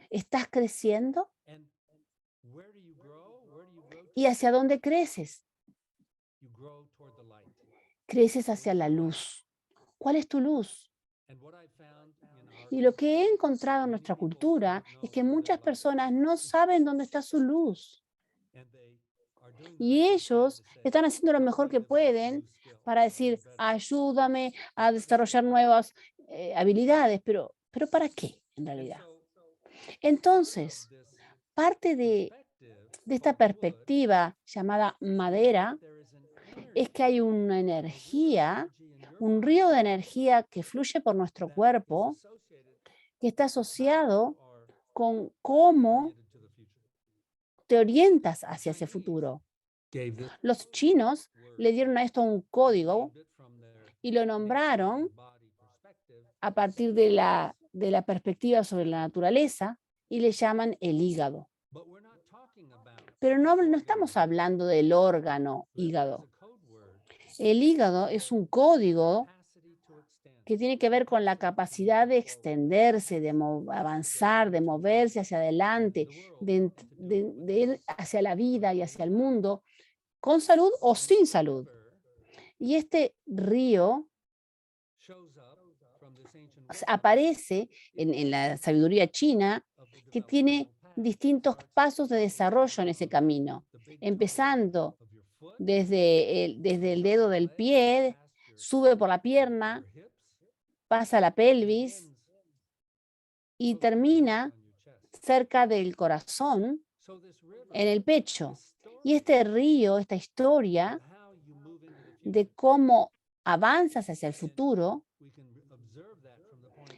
¿Estás creciendo? ¿Y hacia dónde creces? Creces hacia la luz. ¿Cuál es tu luz? Y lo que he encontrado en nuestra cultura es que muchas personas no saben dónde está su luz. Y ellos están haciendo lo mejor que pueden para decir, ayúdame a desarrollar nuevas habilidades, pero ¿para qué en realidad? Entonces, parte de esta perspectiva llamada madera es que hay una energía, un río de energía que fluye por nuestro cuerpo, que está asociado con cómo te orientas hacia ese futuro. Los chinos le dieron a esto un código y lo nombraron a partir de la perspectiva sobre la naturaleza y le llaman el hígado. Pero no estamos hablando del órgano hígado. El hígado es un código que tiene que ver con la capacidad de extenderse, de avanzar, de moverse hacia adelante, de ir hacia la vida y hacia el mundo, con salud o sin salud. Y este río aparece en la sabiduría china, que tiene distintos pasos de desarrollo en ese camino, empezando desde el dedo del pie, sube por la pierna, pasa a la pelvis y termina cerca del corazón, en el pecho. Y este río, esta historia de cómo avanzas hacia el futuro,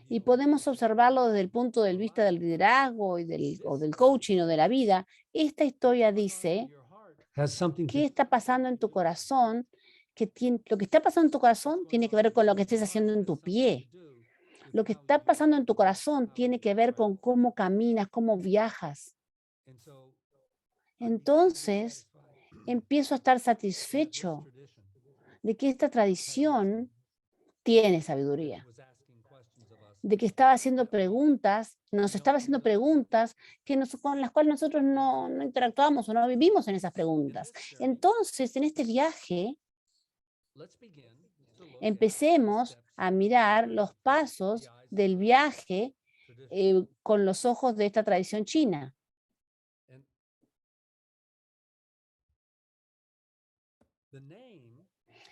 y podemos observarlo desde el punto de vista del liderazgo o del coaching o de la vida, esta historia dice, ¿qué está pasando en tu corazón? Lo que está pasando en tu corazón tiene que ver con lo que estés haciendo en tu pie. Lo que está pasando en tu corazón tiene que ver con cómo caminas, cómo viajas. Entonces, empiezo a estar satisfecho de que esta tradición tiene sabiduría, de que estaba haciendo preguntas, nos estaba haciendo preguntas con las cuales nosotros no interactuamos o no vivimos en esas preguntas. Entonces, en este viaje, empecemos a mirar los pasos del viaje con los ojos de esta tradición china.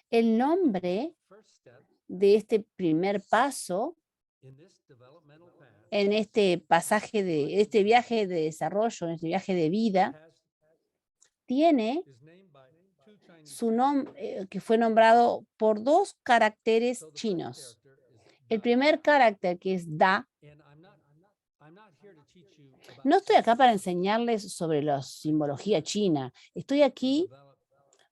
El nombre de este primer paso en este pasaje de este viaje de desarrollo, en este viaje de vida, tiene su nombre, que fue nombrado por 2 caracteres chinos. El primer carácter, que es Da. No estoy acá para enseñarles sobre la simbología china. Estoy aquí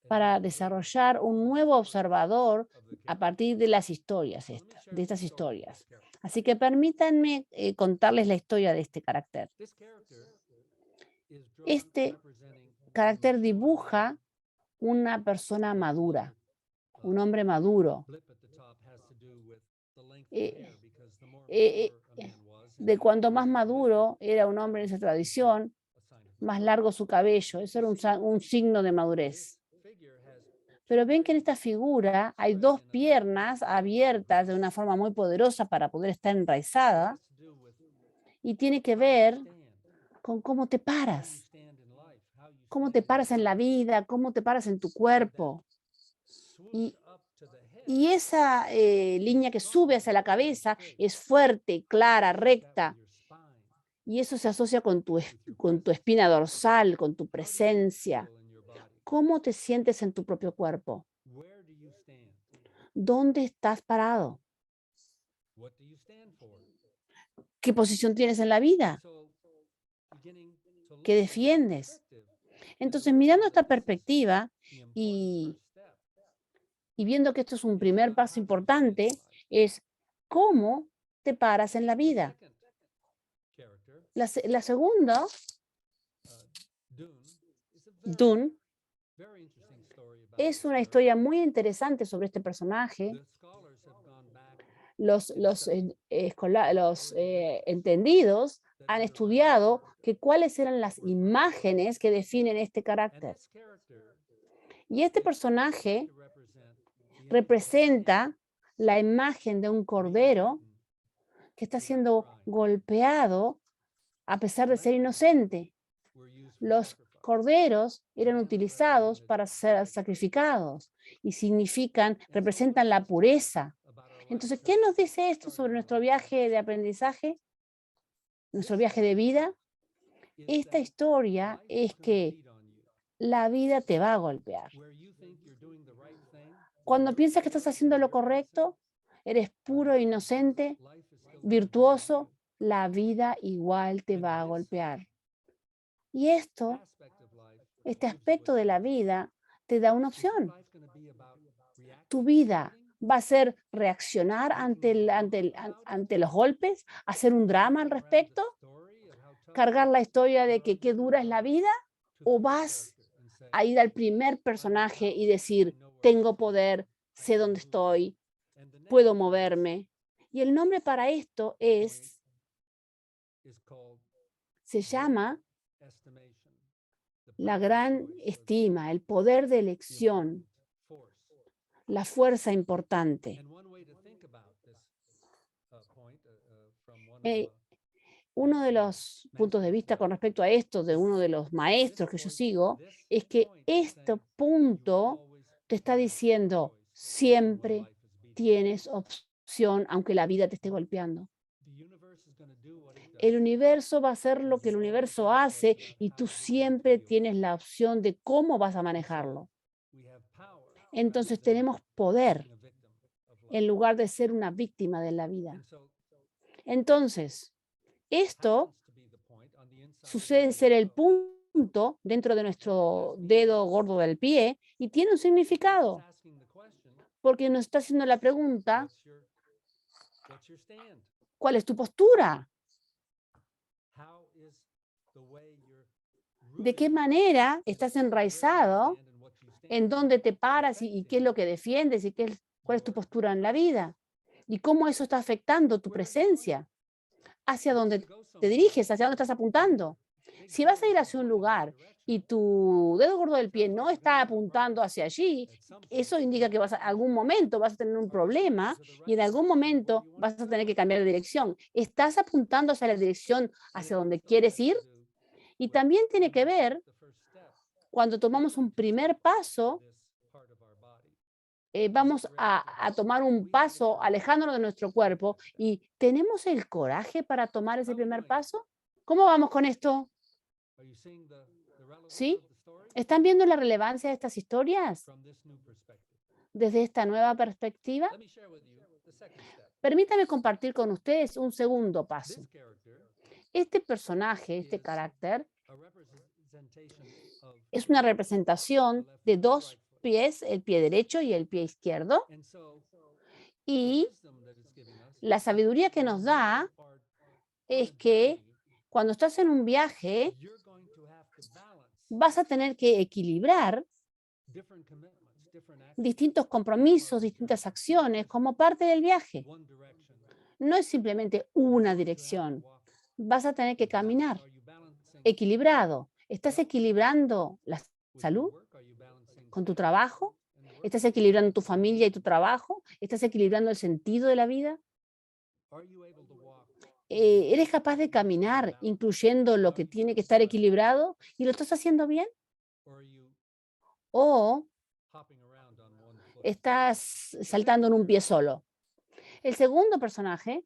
para desarrollar un nuevo observador a partir de las historias, de estas historias. Así que permítanme contarles la historia de este carácter. Este carácter dibuja una persona madura, un hombre maduro. De cuanto más maduro era un hombre en esa tradición, más largo su cabello. Eso era un signo de madurez. Pero ven que en esta figura hay 2 piernas abiertas de una forma muy poderosa para poder estar enraizada, y tiene que ver con cómo te paras en la vida, cómo te paras en tu cuerpo. Y esa línea que sube hacia la cabeza es fuerte, clara, recta, y eso se asocia con tu espina dorsal, con tu presencia. ¿Cómo te sientes en tu propio cuerpo? ¿Dónde estás parado? ¿Qué posición tienes en la vida? ¿Qué defiendes? Entonces, mirando esta perspectiva y viendo que esto es un primer paso importante, es cómo te paras en la vida. La segunda, Dun, es una historia muy interesante sobre este personaje. Los entendidos han estudiado cuáles eran las imágenes que definen este carácter. Y este personaje representa la imagen de un cordero que está siendo golpeado a pesar de ser inocente. Los corderos eran utilizados para ser sacrificados y representan la pureza. Entonces, ¿qué nos dice esto sobre nuestro viaje de aprendizaje? Nuestro viaje de vida. Esta historia es que la vida te va a golpear. Cuando piensas que estás haciendo lo correcto, eres puro e inocente, virtuoso, la vida igual te va a golpear. Y este aspecto de la vida te da una opción. Tu vida va a ser reaccionar ante los golpes, hacer un drama al respecto, cargar la historia de que qué dura es la vida, o vas a ir al primer personaje y decir, tengo poder, sé dónde estoy, puedo moverme. Y el nombre para esto se llama la gran estima, el poder de elección, la fuerza importante. Uno de los puntos de vista con respecto a esto, de uno de los maestros que yo sigo, es que este punto te está diciendo, siempre tienes opción, aunque la vida te esté golpeando. El universo va a hacer lo que el universo hace y tú siempre tienes la opción de cómo vas a manejarlo. Entonces tenemos poder en lugar de ser una víctima de la vida. Entonces, esto sucede ser el punto dentro de nuestro dedo gordo del pie y tiene un significado, porque nos está haciendo la pregunta, ¿cuál es tu postura? ¿De qué manera estás enraizado en dónde te paras y qué es lo que defiendes y cuál es tu postura en la vida y cómo eso está afectando tu presencia, hacia dónde te diriges, hacia dónde estás apuntando. Si vas a ir hacia un lugar y tu dedo gordo del pie no está apuntando hacia allí, eso indica que algún momento vas a tener un problema y en algún momento vas a tener que cambiar de dirección. ¿Estás apuntando hacia la dirección hacia donde quieres ir? Y también tiene que ver cuando tomamos un primer paso, vamos a tomar un paso alejándonos de nuestro cuerpo y ¿tenemos el coraje para tomar ese primer paso? ¿Cómo vamos con esto? ¿Sí? ¿Están viendo la relevancia de estas historias desde esta nueva perspectiva? Permítame compartir con ustedes un segundo paso. Este personaje, este carácter, es una representación de dos pies, el pie derecho y el pie izquierdo. Y la sabiduría que nos da es que cuando estás en un viaje, vas a tener que equilibrar distintos compromisos, distintas acciones como parte del viaje. No es simplemente una dirección. Vas a tener que caminar equilibrado. ¿Estás equilibrando la salud con tu trabajo? ¿Estás equilibrando tu familia y tu trabajo? ¿Estás equilibrando el sentido de la vida? ¿Eres capaz de caminar incluyendo lo que tiene que estar equilibrado y lo estás haciendo bien? ¿O estás saltando en un pie solo? El segundo personaje,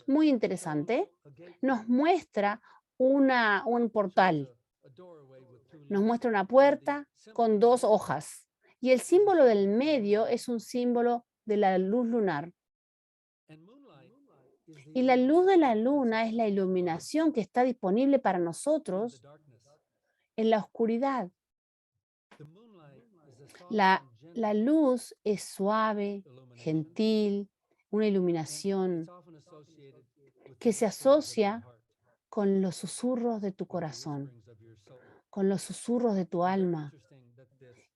muy interesante, nos muestra un portal. Nos muestra una puerta con dos hojas. Y el símbolo del medio es un símbolo de la luz lunar. Y la luz de la luna es la iluminación que está disponible para nosotros en la oscuridad. La luz es suave, gentil, una iluminación que se asocia con los susurros de tu corazón, con los susurros de tu alma.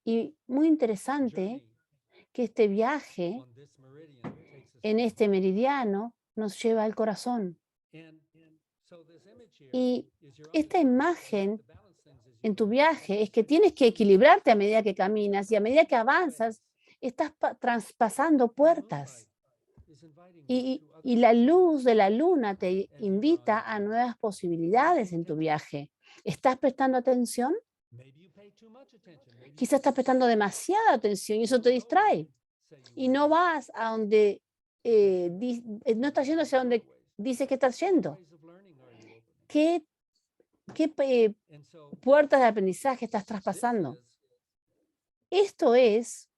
Y muy interesante que este viaje en este meridiano nos lleva al corazón. Y esta imagen en tu viaje es que tienes que equilibrarte a medida que caminas y a medida que avanzas, estás traspasando puertas. Y la luz de la luna te invita a nuevas posibilidades en tu viaje. ¿Estás prestando atención? Quizás estás prestando demasiada atención y eso te distrae. Y no vas a donde, no estás yendo hacia donde dices que estás yendo. ¿Qué puertas de aprendizaje estás traspasando? Esto es,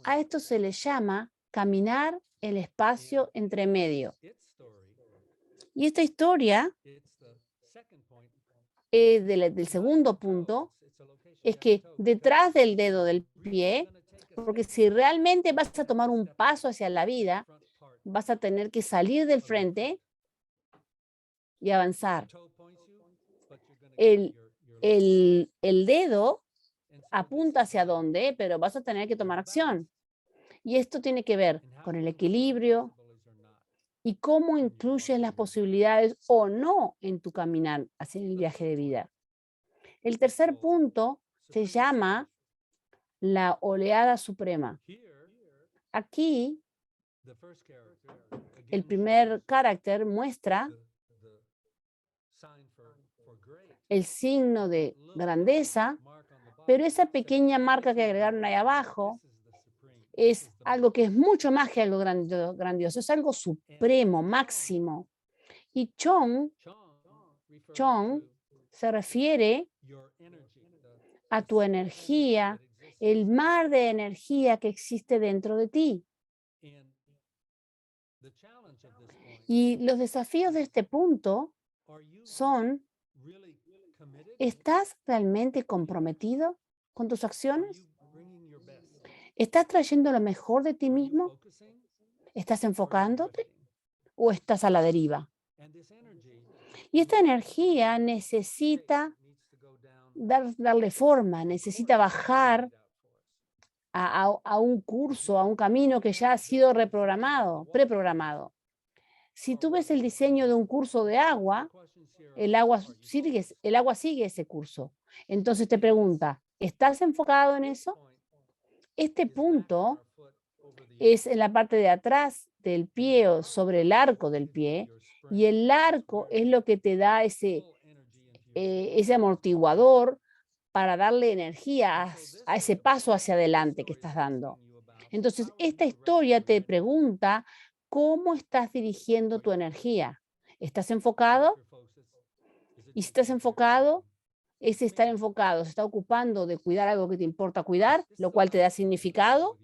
a esto se le llama caminar el espacio entre medio. Y esta historia del segundo punto es que detrás del dedo del pie, porque si realmente vas a tomar un paso hacia la vida, vas a tener que salir del frente y avanzar. El dedo apunta hacia dónde, pero vas a tener que tomar acción. Y esto tiene que ver con el equilibrio y cómo incluyes las posibilidades o no en tu caminar hacia el viaje de vida. El tercer punto se llama la oleada suprema. Aquí, el primer carácter muestra el signo de grandeza, pero esa pequeña marca que agregaron ahí abajo es algo que es mucho más que algo grandioso, es algo supremo, máximo. Y Chong se refiere a tu energía, el mar de energía que existe dentro de ti. Y los desafíos de este punto son, ¿estás realmente comprometido con tus acciones? ¿Estás trayendo lo mejor de ti mismo? ¿Estás enfocándote o estás a la deriva? Y esta energía necesita darle forma, necesita bajar a un curso, a un camino que ya ha sido reprogramado, preprogramado. Si tú ves el diseño de un curso de agua, el agua sigue ese curso. Entonces te pregunta, ¿estás enfocado en eso? Este punto es en la parte de atrás del pie o sobre el arco del pie, y el arco es lo que te da ese amortiguador para darle energía a ese paso hacia adelante que estás dando. Entonces, esta historia te pregunta cómo estás dirigiendo tu energía. ¿Estás enfocado? Y si estás enfocado, ese estar enfocado se está ocupando de cuidar algo que te importa cuidar, lo cual te da significado.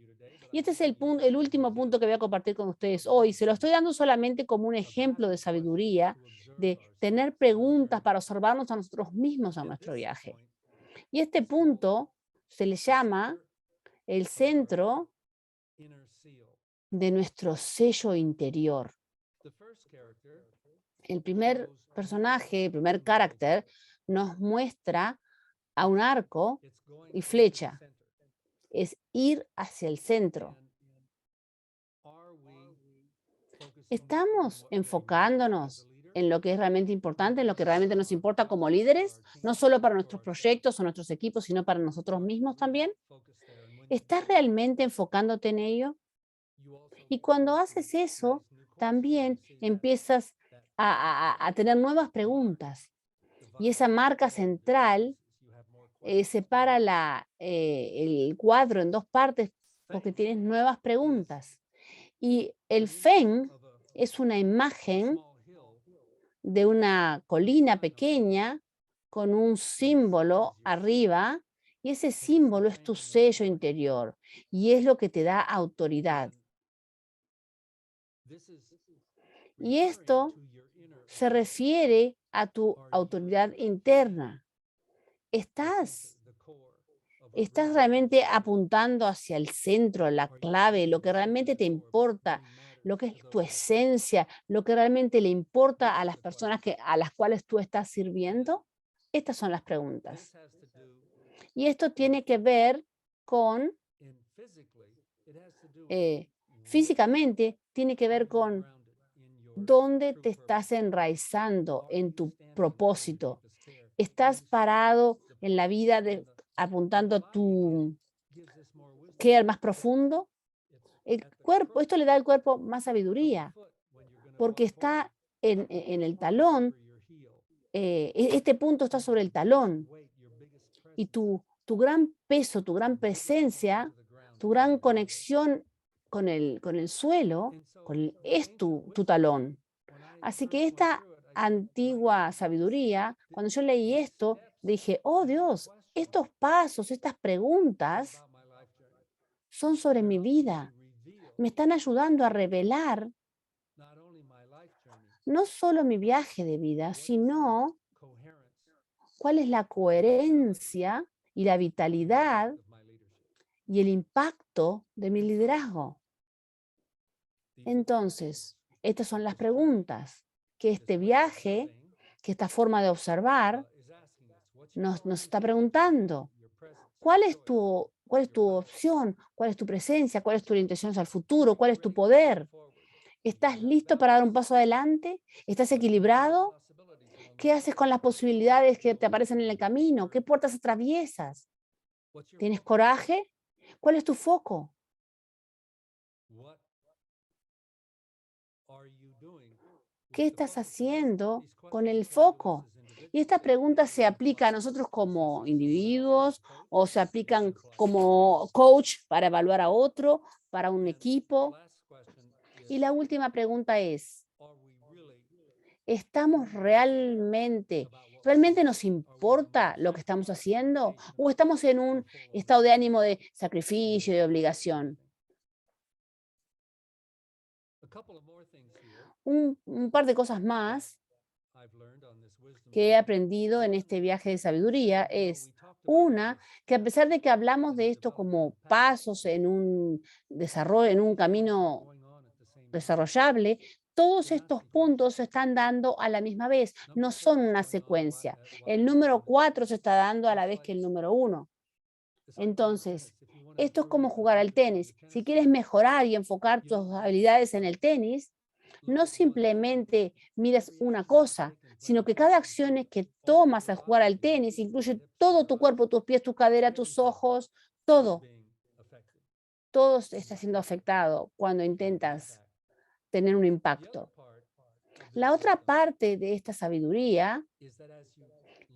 Y este es el último punto que voy a compartir con ustedes hoy. Se lo estoy dando solamente como un ejemplo de sabiduría, de tener preguntas para observarnos a nosotros mismos en nuestro viaje. Y este punto se le llama el centro de nuestro sello interior. El primer personaje, el primer carácter, nos muestra a un arco y flecha. Es ir hacia el centro. ¿Estamos enfocándonos en lo que es realmente importante, en lo que realmente nos importa como líderes? No solo para nuestros proyectos o nuestros equipos, sino para nosotros mismos también. ¿Estás realmente enfocándote en ello? Y cuando haces eso, también empiezas a tener nuevas preguntas. Y esa marca central separa el cuadro en dos partes porque tienes nuevas preguntas. Y el Feng es una imagen de una colina pequeña con un símbolo arriba, y ese símbolo es tu sello interior y es lo que te da autoridad. Y esto se refiere a tu autoridad interna. ¿Estás realmente apuntando hacia el centro, la clave, lo que realmente te importa, lo que es tu esencia, lo que realmente le importa a las personas a las cuales tú estás sirviendo? Estas son las preguntas. Y esto tiene que ver con, físicamente, tiene que ver con dónde te estás enraizando en tu propósito. ¿Estás parado en la vida apuntando a tu care más profundo? El cuerpo, esto le da al cuerpo más sabiduría, porque está en el talón. Este punto está sobre el talón, y tu gran peso, tu gran presencia, tu gran conexión con el suelo, es tu talón. Así que esta antigua sabiduría, cuando yo leí esto, dije, oh Dios, estos pasos, estas preguntas son sobre mi vida. Me están ayudando a revelar no solo mi viaje de vida, sino cuál es la coherencia y la vitalidad y el impacto de mi liderazgo. Entonces, estas son las preguntas que este viaje, que esta forma de observar, nos está preguntando. ¿Cuál es tu opción? ¿Cuál es tu presencia? ¿Cuál es tu orientación hacia el futuro? ¿Cuál es tu poder? ¿Estás listo para dar un paso adelante? ¿Estás equilibrado? ¿Qué haces con las posibilidades que te aparecen en el camino? ¿Qué puertas atraviesas? ¿Tienes coraje? ¿Cuál es tu foco? ¿Qué estás haciendo con el foco? Y estas preguntas se aplican a nosotros como individuos, o se aplican como coach para evaluar a otro, para un equipo. Y la última pregunta es, ¿estamos realmente nos importa lo que estamos haciendo? ¿O estamos en un estado de ánimo de sacrificio y de obligación? Un par de cosas más que he aprendido en este viaje de sabiduría es, una, que a pesar de que hablamos de esto como pasos en un desarrollo, en un camino desarrollable, todos estos puntos se están dando a la misma vez, no son una secuencia. El número 4 se está dando a la vez que el número 1. Entonces, esto es como jugar al tenis. Si quieres mejorar y enfocar tus habilidades en el tenis, no simplemente miras una cosa, sino que cada acción que tomas al jugar al tenis incluye todo tu cuerpo, tus pies, tu cadera, tus ojos, todo. Todo está siendo afectado cuando intentas tener un impacto. La otra parte de esta sabiduría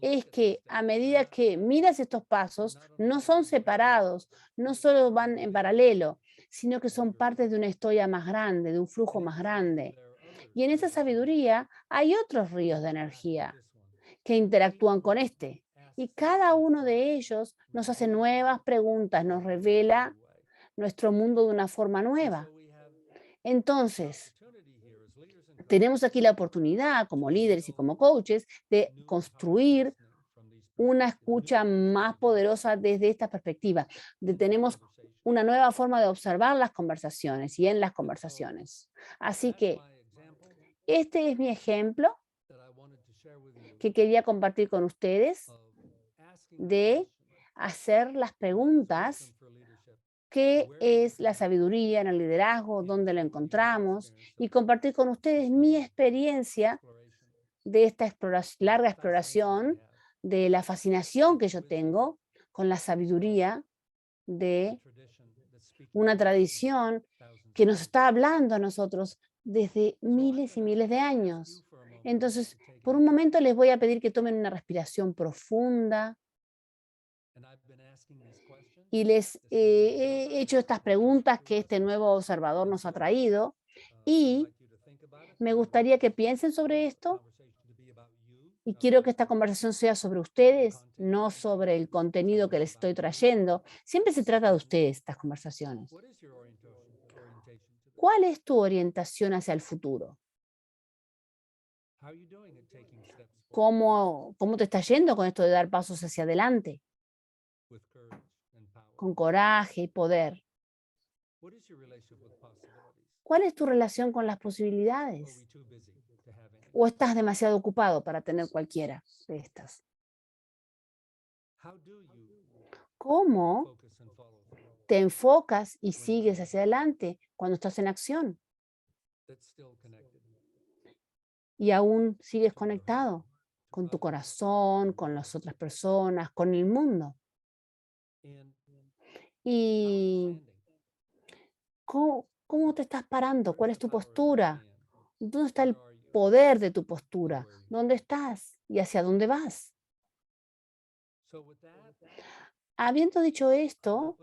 es que a medida que miras estos pasos, no son separados, no solo van en paralelo, sino que son partes de una historia más grande, de un flujo más grande. Y en esa sabiduría hay otros ríos de energía que interactúan con este. Y cada uno de ellos nos hace nuevas preguntas, nos revela nuestro mundo de una forma nueva. Entonces, tenemos aquí la oportunidad como líderes y como coaches de construir una escucha más poderosa desde esta perspectiva. Tenemos una nueva forma de observar las conversaciones y en las conversaciones. Así que este es mi ejemplo que quería compartir con ustedes de hacer las preguntas. ¿Qué es la sabiduría en el liderazgo? ¿Dónde la encontramos? Y compartir con ustedes mi experiencia de esta larga exploración, de la fascinación que yo tengo con la sabiduría de una tradición que nos está hablando a nosotros desde miles y miles de años. Entonces, por un momento les voy a pedir que tomen una respiración profunda. Y les he hecho estas preguntas que este nuevo observador nos ha traído. Y me gustaría que piensen sobre esto. Y quiero que esta conversación sea sobre ustedes, no sobre el contenido que les estoy trayendo. Siempre se trata de ustedes, estas conversaciones. ¿Cuál es tu orientación hacia el futuro? ¿Cómo te está yendo con esto de dar pasos hacia adelante? Con coraje y poder. ¿Cuál es tu relación con las posibilidades? ¿O estás demasiado ocupado para tener cualquiera de estas? ¿Cómo te enfocas y sigues hacia adelante cuando estás en acción? Y aún sigues conectado con tu corazón, con las otras personas, con el mundo. ¿Y cómo te estás parando? ¿Cuál es tu postura? ¿Dónde está el poder de tu postura? ¿Dónde estás y hacia dónde vas? Habiendo dicho esto,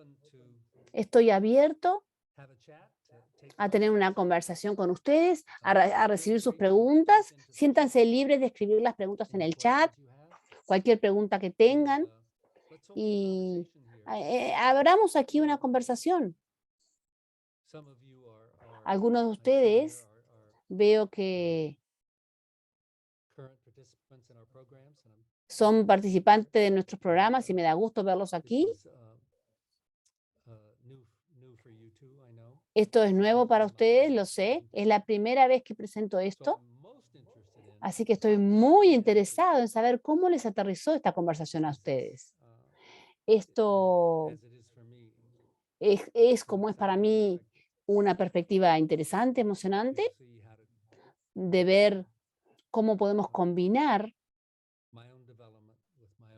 estoy abierto a tener una conversación con ustedes, a recibir sus preguntas. Siéntanse libres de escribir las preguntas en el chat, cualquier pregunta que tengan. Y abramos aquí una conversación. Algunos de ustedes veo que son participantes de nuestros programas y me da gusto verlos aquí. Esto es nuevo para ustedes, lo sé. Es la primera vez que presento esto. Así que estoy muy interesado en saber cómo les aterrizó esta conversación a ustedes. Esto es como es para mí una perspectiva interesante, emocionante, de ver cómo podemos combinar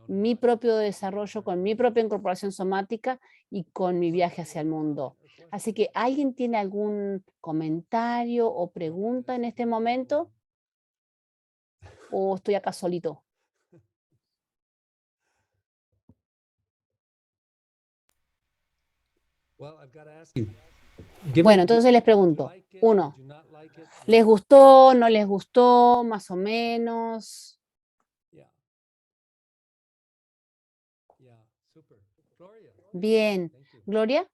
mi propio desarrollo con mi propia incorporación somática y con mi viaje hacia el mundo. Así que, ¿alguien tiene algún comentario o pregunta en este momento? ¿O estoy acá solito? Bueno, entonces les pregunto. 1, ¿les gustó, no les gustó, más o menos? Bien. ¿Gloria?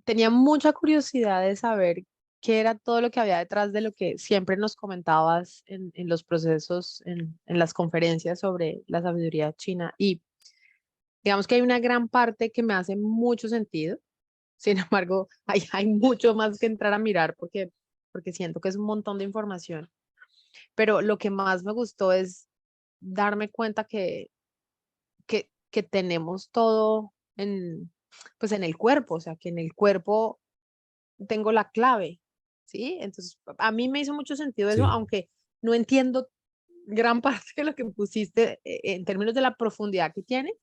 Tenía mucha curiosidad de saber qué era todo lo que había detrás de lo que siempre nos comentabas en los procesos, en las conferencias sobre la sabiduría china. Y digamos que hay una gran parte que me hace mucho sentido, Sin embargo, hay mucho más que entrar a mirar porque siento que es un montón de información. Pero lo que más me gustó es darme cuenta que tenemos todo pues en el cuerpo, o sea, que en el cuerpo tengo la clave, ¿sí? Entonces, a mí me hizo mucho sentido eso, Sí. aunque no entiendo gran parte de lo que pusiste en términos de la profundidad que tiene,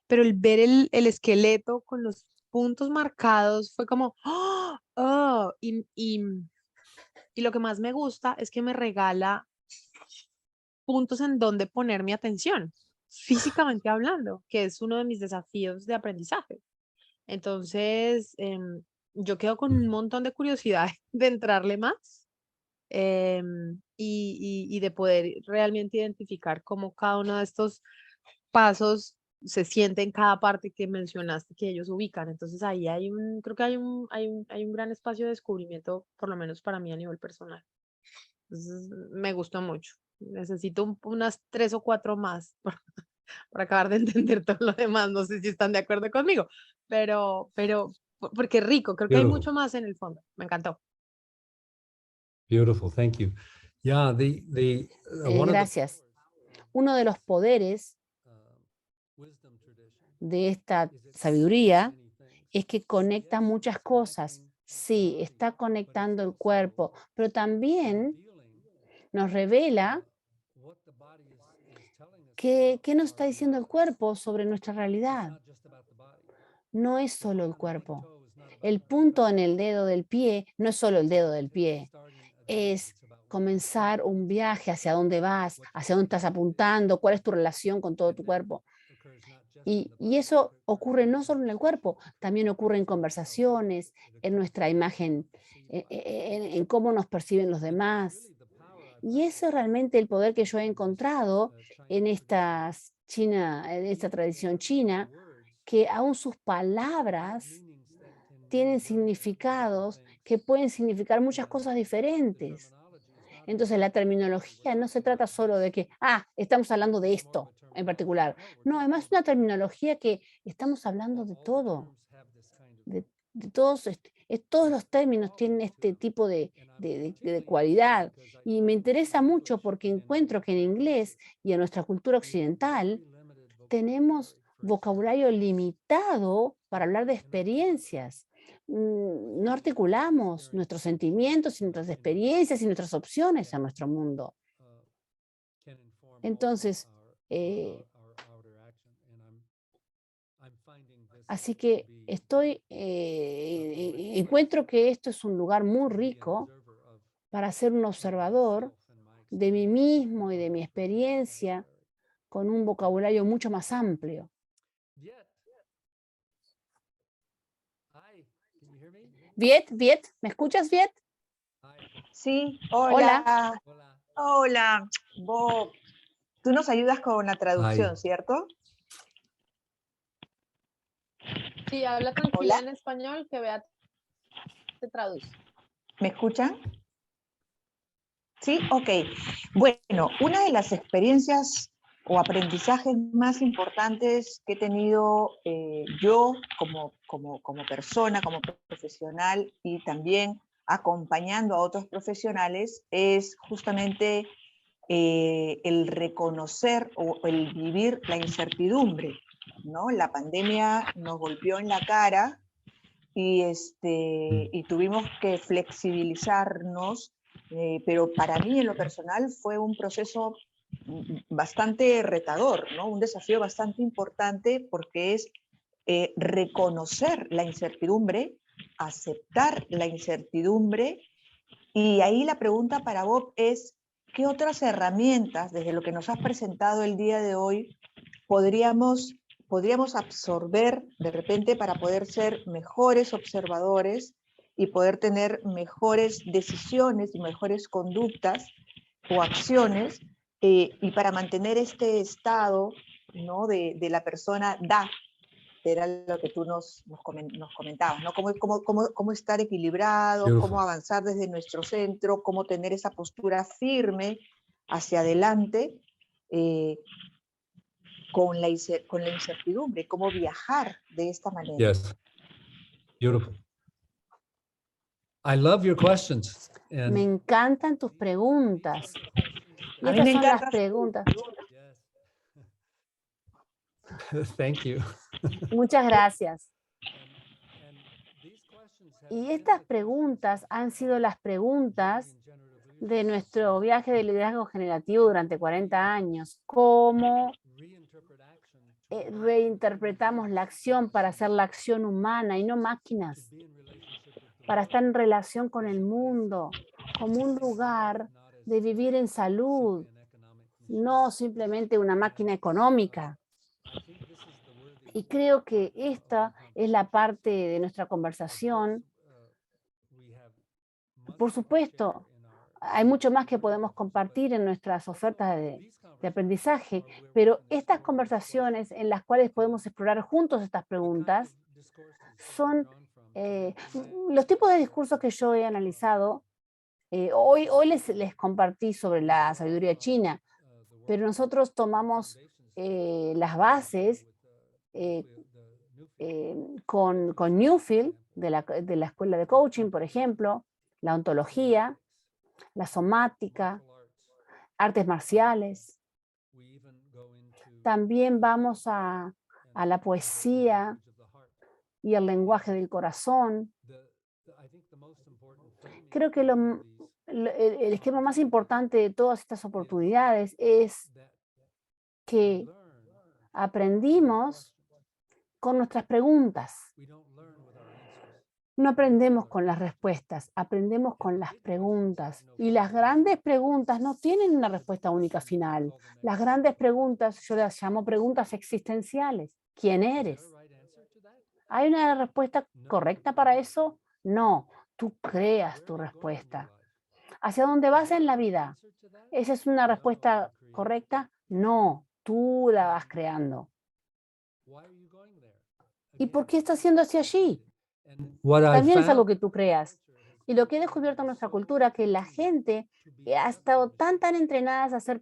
pero el ver el esqueleto con los puntos marcados fue como, ¡oh! ¡Oh! Y lo que más me gusta es que me regala puntos en donde poner mi atención, físicamente hablando, que es uno de mis desafíos de aprendizaje. Entonces, yo quedo con un montón de curiosidad de entrarle más y de poder realmente identificar cómo cada uno de estos pasos se siente en cada parte que mencionaste que ellos ubican. Entonces ahí creo que hay un gran espacio de descubrimiento, por lo menos para mí a nivel personal. Entonces me gustó mucho. Necesito unas 3 o 4 más para acabar de entender todo lo demás. No sé si están de acuerdo conmigo, pero porque es rico, creo que hay Beautiful. mucho más en el fondo. Me encantó. Beautiful. Thank you. Yeah, one of the Gracias. Uno de los poderes wisdom tradition de esta is it sabiduría many things. es que conecta muchas cosas. Sí, está conectando el cuerpo, pero también nos revela qué nos está diciendo el cuerpo sobre nuestra realidad. No es solo el cuerpo. El punto en el dedo del pie no es solo el dedo del pie, es comenzar un viaje hacia dónde vas, hacia dónde estás apuntando, cuál es tu relación con todo tu cuerpo. Y eso ocurre no solo en el cuerpo, también ocurre en conversaciones, en nuestra imagen, en cómo nos perciben los demás. Y eso es realmente el poder que yo he encontrado en en esta tradición china, que aún sus palabras tienen significados que pueden significar muchas cosas diferentes. Entonces, la terminología no se trata solo de que, estamos hablando de esto en particular. No, además es una terminología que estamos hablando de todo, de todos, todos los términos tienen este tipo de cualidad. Y me interesa mucho porque encuentro que en inglés y en nuestra cultura occidental tenemos vocabulario limitado para hablar de experiencias. No articulamos nuestros sentimientos y nuestras experiencias y nuestras opciones a nuestro mundo. Entonces, así que encuentro que esto es un lugar muy rico para ser un observador de mí mismo y de mi experiencia con un vocabulario mucho más amplio. Viet, ¿me escuchas, Viet? Sí, Hola. hola. Hola, Bob. Tú nos ayudas con la traducción, Hi. ¿cierto? Sí, habla tranquila Hola, en español que vea te traduce. ¿me escuchan? Sí, ok. Bueno, una de las experiencias o aprendizajes más importantes que he tenido yo como persona, como profesional y también acompañando a otros profesionales es justamente el reconocer o el vivir la incertidumbre, ¿no? La pandemia nos golpeó en la cara y tuvimos que flexibilizarnos, pero para mí en lo personal fue un proceso bastante retador, ¿no? Un desafío bastante importante porque es reconocer la incertidumbre, aceptar la incertidumbre, y ahí la pregunta para Bob es, ¿qué otras herramientas, desde lo que nos has presentado el día de hoy, podríamos absorber de repente para poder ser mejores observadores y poder tener mejores decisiones y mejores conductas o acciones y para mantener este estado, ¿no? de la persona era lo que tú nos comentabas, ¿no? Cómo estar equilibrados, Beautiful. cómo avanzar desde nuestro centro, cómo tener esa postura firme hacia adelante, con la incertidumbre, cómo viajar de esta manera. Yes. Beautiful. I love your questions. Me And encantan tus preguntas. Y A mí estas me son las encanta. preguntas. thank you. Muchas gracias. Y estas preguntas han sido las preguntas de nuestro viaje de liderazgo generativo durante 40 años. ¿Cómo reinterpretamos la acción para hacer la acción humana y no máquinas? Para estar en relación con el mundo, como un lugar de vivir en salud, no simplemente una máquina económica. Y creo que esta es la parte de nuestra conversación. Por supuesto, hay mucho más que podemos compartir en nuestras ofertas de aprendizaje, pero estas conversaciones en las cuales podemos explorar juntos estas preguntas son los tipos de discursos que yo he analizado. Hoy les compartí sobre la sabiduría china, pero nosotros tomamos las bases con Newfield, de la escuela de coaching, por ejemplo, la ontología, la somática, artes marciales. También vamos a la poesía y el lenguaje del corazón. Creo que el esquema más importante de todas estas oportunidades es que aprendimos con nuestras preguntas. No aprendemos con las respuestas, aprendemos con las preguntas. Y las grandes preguntas no tienen una respuesta única final. Las grandes preguntas, yo las llamo preguntas existenciales. ¿Quién eres? ¿Hay una respuesta correcta para eso? No, tú creas tu respuesta. ¿Hacia dónde vas en la vida? ¿Esa es una respuesta correcta? No, tú la vas creando. ¿Y por qué estás yendo hacia allí? También es algo que tú creas. Y lo que he descubierto en nuestra cultura, que la gente ha estado tan entrenadas a ser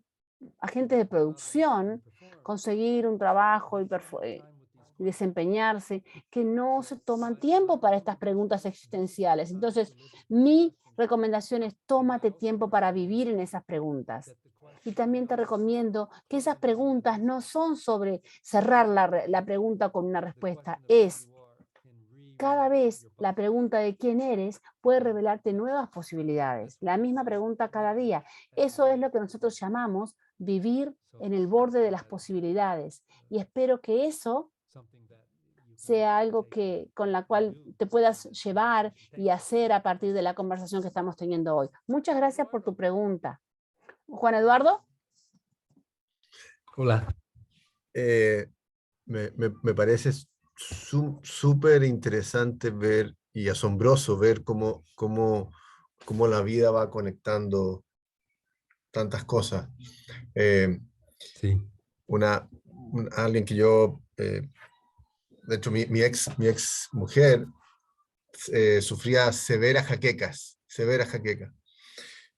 agentes de producción, conseguir un trabajo y desempeñarse, que no se toman tiempo para estas preguntas existenciales. Entonces, mi recomendación es tómate tiempo para vivir en esas preguntas. Y también te recomiendo que esas preguntas no son sobre cerrar la pregunta con una respuesta, es cada vez la pregunta de quién eres puede revelarte nuevas posibilidades. La misma pregunta cada día. Eso es lo que nosotros llamamos vivir en el borde de las posibilidades. Y espero que eso sea algo con la cual te puedas llevar y hacer a partir de la conversación que estamos teniendo hoy. Muchas gracias por tu pregunta. Juan Eduardo. Hola. Me parece súper interesante ver y asombroso ver cómo la vida va conectando tantas cosas. Sí. Alguien que yo, de hecho mi ex mujer sufría severas jaquecas.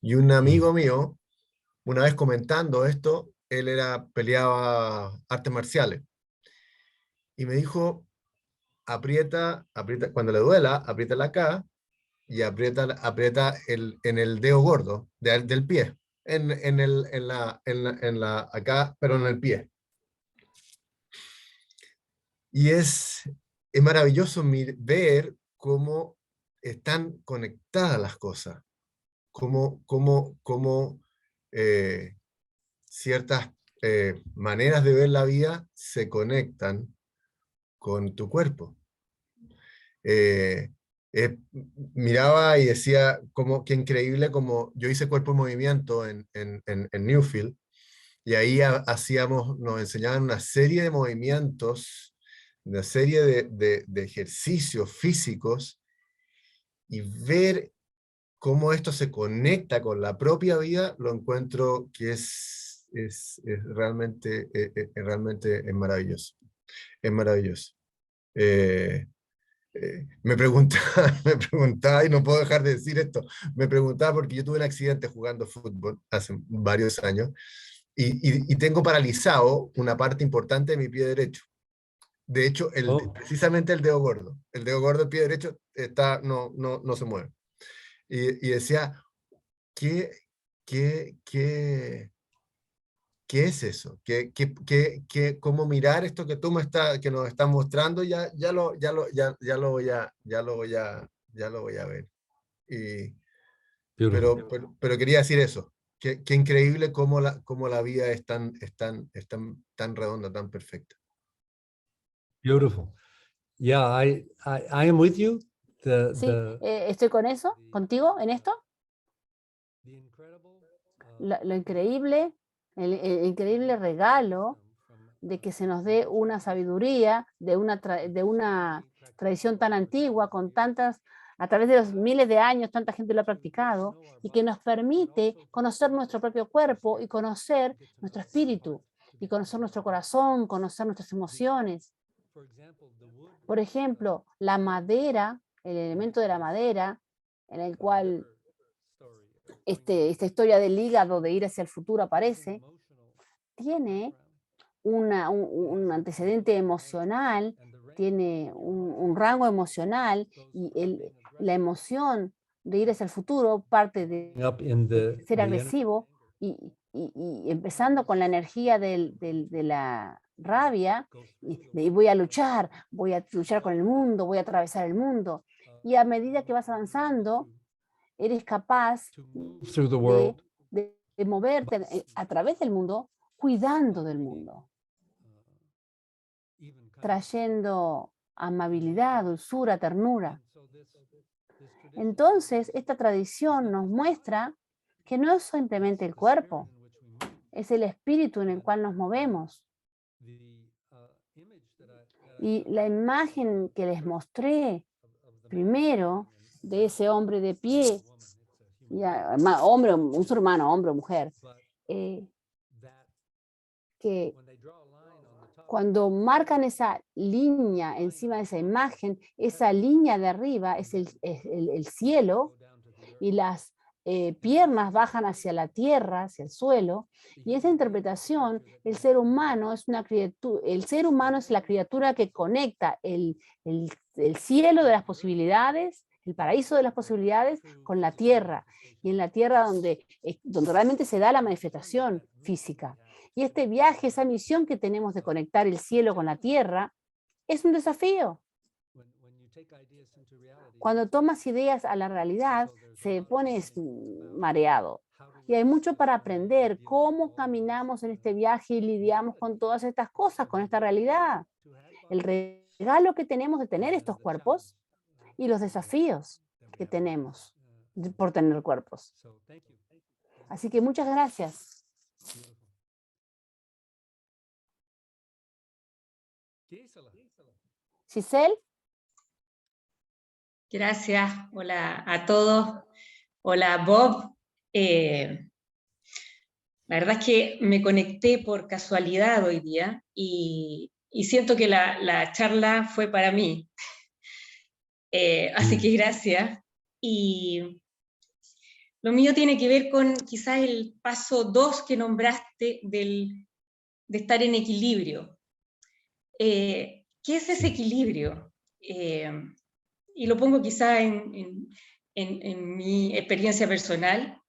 Y un amigo mío, una vez comentando esto, él peleaba artes marciales. Y me dijo, aprieta, cuando le duela, apriétala acá y aprieta en el dedo gordo del pie, acá, pero en el pie. Y es maravilloso ver cómo están conectadas las cosas, cómo ciertas maneras de ver la vida se conectan con tu cuerpo. Miraba y decía, qué increíble, como yo hice cuerpo en movimiento en Newfield, y ahí nos enseñaban una serie de movimientos, una serie de ejercicios físicos, y ver cómo esto se conecta con la propia vida, lo encuentro que realmente es maravilloso. Es maravilloso. Me preguntaba, y no puedo dejar de decir esto, me preguntaba porque yo tuve un accidente jugando fútbol hace varios años y tengo paralizado una parte importante de mi pie derecho. De hecho, precisamente el dedo gordo del pie derecho no se mueve. y decía, ¿qué, qué, qué, qué es eso? ¿Cómo mirar esto que que nos estás mostrando? Ya lo voy a ver. Beautiful. Pero quería decir eso. Qué increíble cómo la vida es tan redonda, tan perfecta. Beautiful. Yeah, I am with you. Sí, estoy con eso, contigo en esto. The incredible, Lo increíble, el increíble regalo de que se nos dé una sabiduría de una tradición tan antigua, con tantas, a través de los miles de años, tanta gente lo ha practicado, y que nos permite conocer nuestro propio cuerpo y conocer nuestro espíritu, y conocer nuestro corazón, conocer nuestras emociones. for example, the wood, Por ejemplo, la madera, el elemento de la madera, en el cual story, esta historia del hígado de ir hacia el futuro aparece, emotional tiene background, un antecedente emocional, and the range tiene un rango emocional, y la emoción de ir hacia el futuro parte de up in ser the agresivo, y empezando con la energía de la rabia, y voy a luchar con el mundo, voy a atravesar el mundo. Y a medida que vas avanzando, eres capaz to move through the de, world, de moverte a través del mundo, cuidando del mundo, even kindness. trayendo amabilidad, dulzura, ternura. And so this tradition Entonces, esta tradición nos muestra que no es simplemente el is the spirit cuerpo, in which we move. es el espíritu en el cual nos movemos. The image that Y la imagen que les mostré of the primero de ese hombre de pie, woman, it's a human, hombre, un ser humano, hombre o mujer, but eh, that que when they draw a line on the top, cuando marcan esa línea encima de esa imagen, esa línea de arriba es el cielo, go down to the earth. y las piernas bajan hacia la tierra, hacia el suelo, y esa interpretación, el ser humano es una criatura, el ser humano es la criatura que conecta el cielo de las posibilidades, el paraíso de las posibilidades, con la tierra, y en la tierra donde realmente se da la manifestación física. Y este viaje, esa misión que tenemos de conectar el cielo con la tierra, es un desafío. When you take ideas into reality, Cuando tomas ideas a la realidad, se pones mareado. Y hay mucho para aprender, cómo caminamos en este viaje y lidiamos con todas estas cosas, con esta realidad. El regalo que tenemos de tener estos cuerpos y los desafíos que tenemos por tener cuerpos. so thank you. Así que muchas gracias. Gisela. Giselle, Gracias, hola a todos. Hola Bob. La verdad es que me conecté por casualidad hoy día y siento que la charla fue para mí. Así que gracias. Y lo mío tiene que ver con quizás el paso 2 que nombraste de estar en equilibrio. ¿Qué es ese equilibrio? Y lo pongo quizá en mi experiencia personal.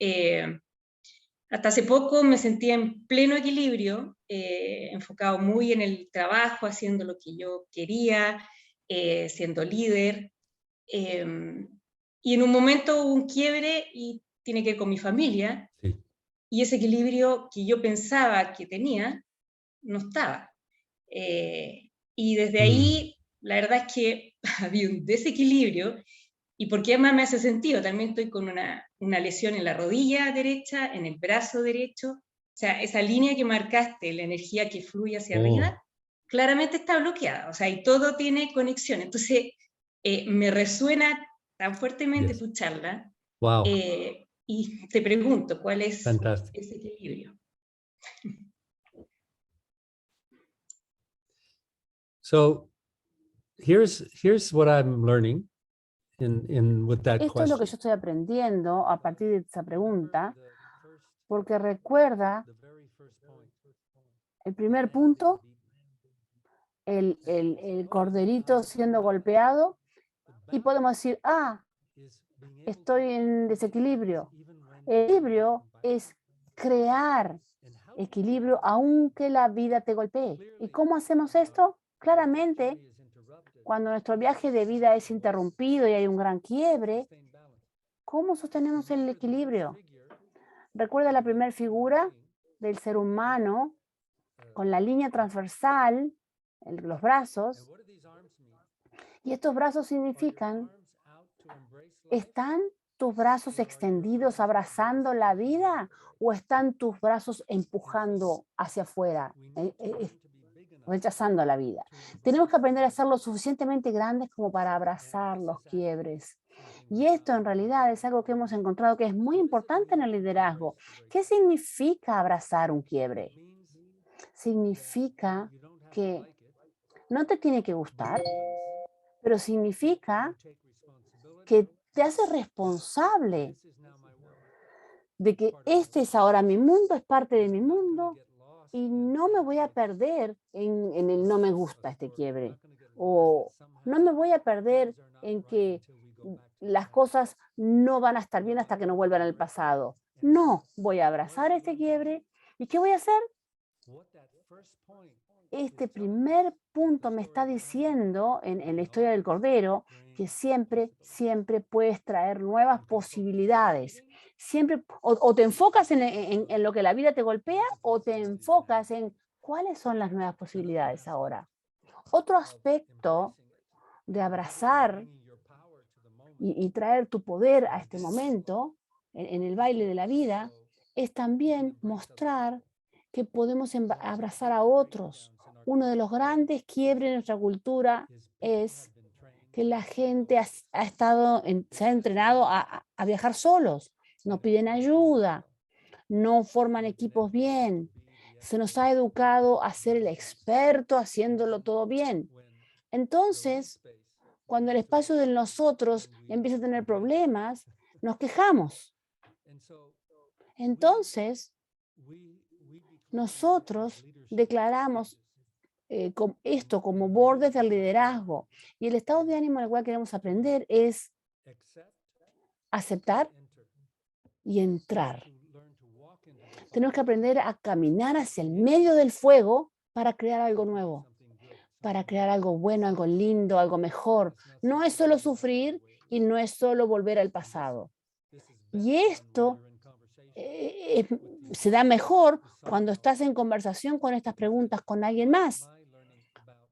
Hasta hace poco me sentía en pleno equilibrio, enfocado muy en el trabajo, haciendo lo que yo quería, siendo líder. Y en un momento hubo un quiebre y tiene que ver con mi familia. Sí. Y ese equilibrio que yo pensaba que tenía, no estaba. Y desde ahí, la verdad es que había un desequilibrio. ¿Y por qué más me hace sentido? También estoy con una lesión en la rodilla derecha, en el brazo derecho. O sea, esa línea que marcaste, la energía que fluye hacia arriba, claramente está bloqueada. O sea, y todo tiene conexión. Entonces, me resuena tan fuertemente Yes. tu charla. Wow. Y te pregunto, ¿cuál es Fantastic. ese equilibrio? So here's what I'm learning with that esto es lo question. que yo estoy aprendiendo a partir de esa pregunta, porque recuerda The very first point. el primer punto, el corderito siendo golpeado, y podemos decir, estoy en desequilibrio. El equilibrio es crear equilibrio aunque la vida te golpee. ¿Y cómo hacemos esto? Claramente, cuando nuestro viaje de vida es interrumpido y hay un gran quiebre, ¿cómo sostenemos el equilibrio? Recuerda la primera figura del ser humano con la línea transversal, los brazos, y estos brazos significan, ¿están tus brazos extendidos abrazando la vida o están tus brazos empujando hacia afuera, rechazando la vida? Tenemos que aprender a ser lo suficientemente grandes como para abrazar los quiebres. Y esto en realidad es algo que hemos encontrado que es muy importante en el liderazgo. ¿Qué significa abrazar un quiebre? Significa que no te tiene que gustar, pero significa que te hace responsable de que este es ahora mi mundo, es parte de mi mundo, y no me voy a perder en el no me gusta este quiebre, o no me voy a perder en que las cosas no van a estar bien hasta que no vuelvan al pasado. No, voy a abrazar este quiebre. ¿Y qué voy a hacer? Este primer punto me está diciendo en la historia del Cordero que siempre, siempre puedes traer nuevas posibilidades. Siempre, o te enfocas en lo que la vida te golpea o te enfocas en cuáles son las nuevas posibilidades ahora. Otro aspecto de abrazar y traer tu poder a este momento, en el baile de la vida, es también mostrar que podemos abrazar a otros. Uno de los grandes quiebres de nuestra cultura es que la gente se ha entrenado a viajar solos, no piden ayuda, no forman equipos bien, se nos ha educado a ser el experto haciéndolo todo bien. Entonces, cuando el espacio de nosotros empieza a tener problemas, nos quejamos. Entonces, nosotros declaramos esto como bordes del liderazgo. Y el estado de ánimo al cual queremos aprender es aceptar y entrar. Tenemos que aprender a caminar hacia el medio del fuego para crear algo nuevo, para crear algo bueno, algo lindo, algo mejor. No es solo sufrir y no es solo volver al pasado. Y esto se da mejor cuando estás en conversación con estas preguntas con alguien más.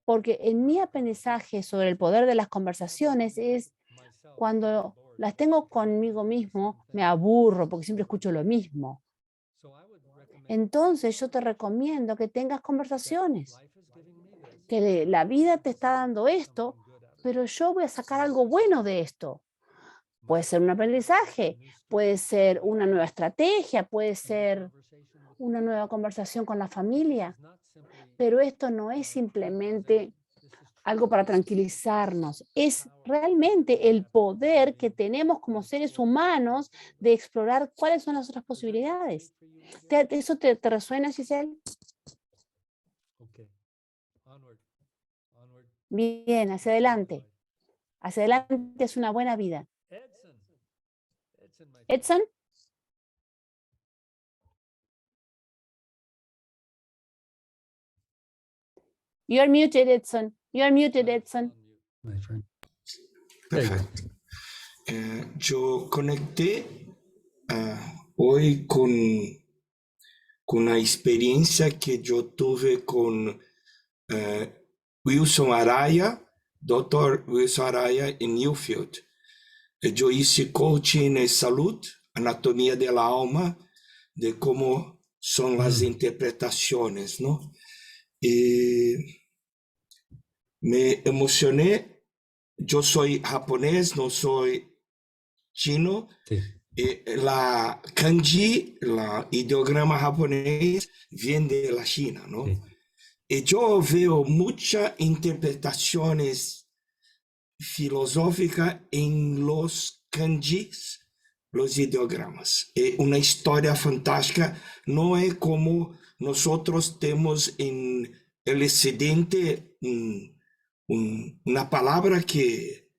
Porque en mi aprendizaje sobre el poder de las conversaciones es cuando las tengo conmigo mismo, me aburro porque siempre escucho lo mismo. Entonces yo te recomiendo que tengas conversaciones, que la vida te está dando esto, pero yo voy a sacar algo bueno de esto. Puede ser un aprendizaje, puede ser una nueva estrategia, puede ser una nueva conversación con la familia, pero esto no es simplemente algo para tranquilizarnos, es realmente el poder que tenemos como seres humanos de explorar cuáles son las otras posibilidades. ¿Eso te resuena, Giselle? Bien, hacia adelante. Hacia adelante es una buena vida. Edson. You are muted, Edson. You are muted, Edson. Perfecto. Yo conecté hoy con una experiencia que yo tuve con Wilson Araya, Dr. Wilson Araya en Newfield. Yo hice coaching en salud, anatomía de la alma, de cómo son las interpretaciones, ¿no? Y me emocioné. Yo soy japonés, no soy chino. Sí. La kanji, el ideograma japonés, viene de la China, ¿no? Sí. Y yo veo muchas interpretaciones filosóficas en los kanjis, los ideogramas. Es una historia fantástica. No es como nosotros tenemos en el excedente una palabra que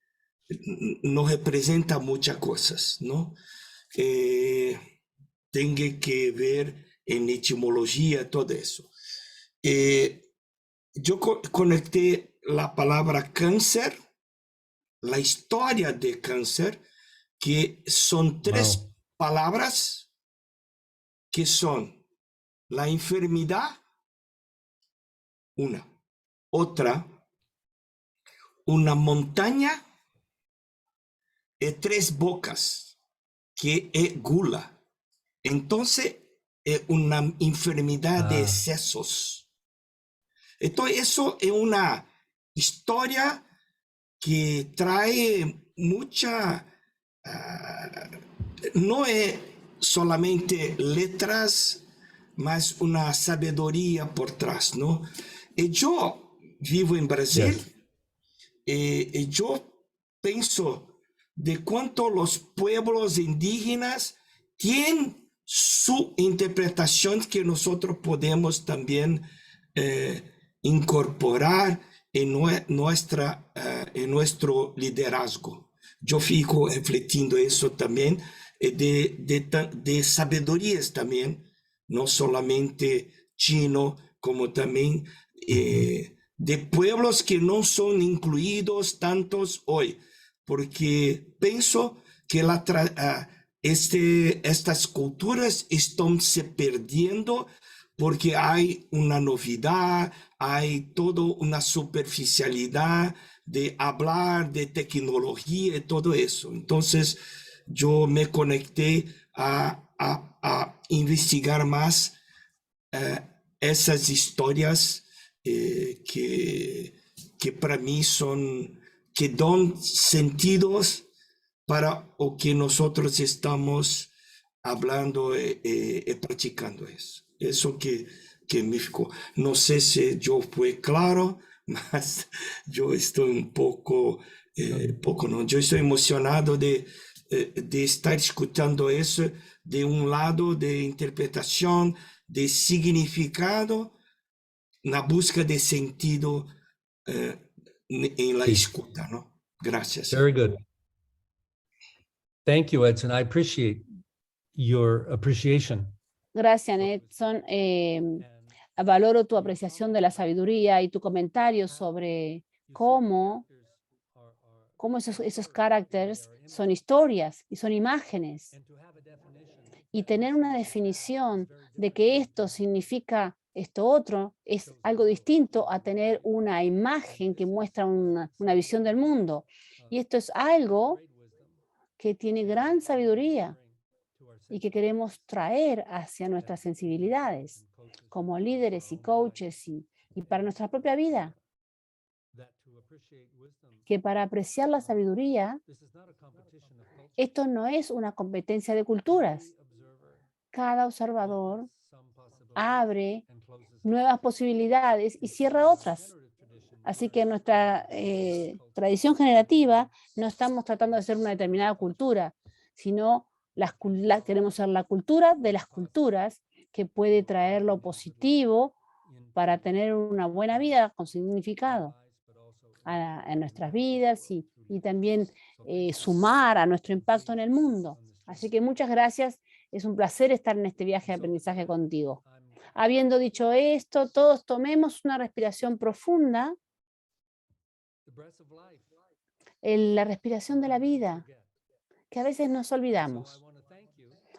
nos representa muchas cosas, ¿no? Tengo que ver en etimología todo eso. Yo conecté la palabra cáncer, la historia de cáncer, que son tres Wow. palabras que son la enfermedad, una, otra, una montaña y tres bocas, que es gula. Entonces, es una enfermedad de Ah, excesos. Entonces, eso es una historia que trae mucha, no es solamente letras, más una sabiduría por detrás, ¿no? Y yo vivo en Brasil, yes. y yo pienso de cuánto los pueblos indígenas tienen su interpretación que nosotros podemos también incorporar en, en nuestro liderazgo. Yo fico refletiendo eso también, de sabidurías también, no solamente chino, como también de pueblos que no son incluidos tantos hoy, porque pienso que estas culturas están se perdiendo porque hay una novedad, hay toda una superficialidad de hablar de tecnología y todo eso. Entonces, yo me conecté a investigar más esas historias que para mí son, que dan sentidos para lo que nosotros estamos hablando y practicando eso. Eso que me ficou. No sé si yo fui claro, mas yo estoy un poco, no, yo estoy emocionado de estar escuchando eso de un lado de interpretación, de significado, na busca de sentido en la Sí. escuta, ¿no? Gracias. Very good. Thank you, Edson. I appreciate your appreciation. Gracias, Edson. Valoro tu apreciación de la sabiduría y tu comentario sobre cómo esos caracteres son historias y son imágenes. Y tener una definición de que esto significa esto otro es algo distinto a tener una imagen que muestra una visión del mundo. Y esto es algo que tiene gran sabiduría y que queremos traer hacia nuestras sensibilidades como líderes y coaches y para nuestra propia vida. Que para apreciar la sabiduría, esto no es una competencia de culturas. Cada observador abre nuevas posibilidades y cierra otras. Así que en nuestra tradición generativa no estamos tratando de ser una determinada cultura, sino queremos ser la cultura de las culturas que puede traer lo positivo para tener una buena vida con significado en nuestras vidas y también sumar a nuestro impacto en el mundo. Así que muchas gracias. Es un placer estar en este viaje de aprendizaje contigo. Habiendo dicho esto, todos tomemos una respiración profunda. La respiración de la vida, que a veces nos olvidamos.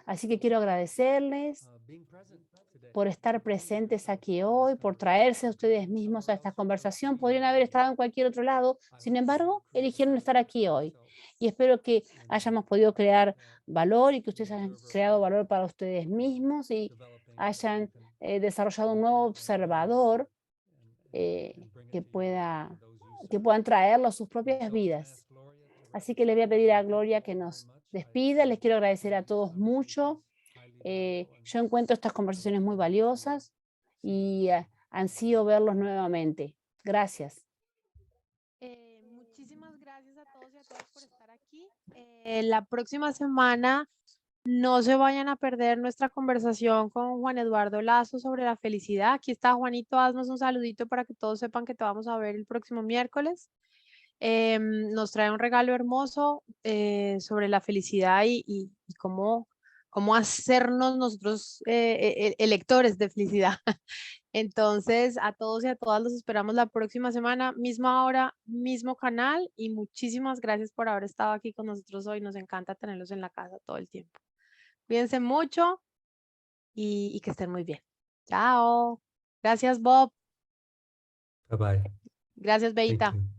Así que quiero agradecerles por estar presentes aquí hoy, por traerse a ustedes mismos a esta conversación. Podrían haber estado en cualquier otro lado, sin embargo, eligieron estar aquí hoy. Y espero que hayamos podido crear valor y que ustedes hayan creado valor para ustedes mismos y hayan desarrollado un nuevo observador que puedan traerlo a sus propias vidas. Así que le voy a pedir a Gloria que nos despida. Les quiero agradecer a todos mucho. Yo encuentro estas conversaciones muy valiosas y ansío verlos nuevamente. Gracias. Muchísimas gracias a todos y a todas por estar aquí. La próxima semana no se vayan a perder nuestra conversación con Juan Eduardo Lazo sobre la felicidad. Aquí está Juanito, haznos un saludito para que todos sepan que te vamos a ver el próximo miércoles. nos trae un regalo hermoso sobre la felicidad y cómo hacernos nosotros electores de felicidad. Entonces, a todos y a todas los esperamos la próxima semana, misma hora, mismo canal, y muchísimas gracias por haber estado aquí con nosotros hoy. Nos encanta tenerlos en la casa todo el tiempo. Cuídense mucho y que estén muy bien. Chao. Gracias, Bob. Bye-bye. Gracias, Thank Beita. you.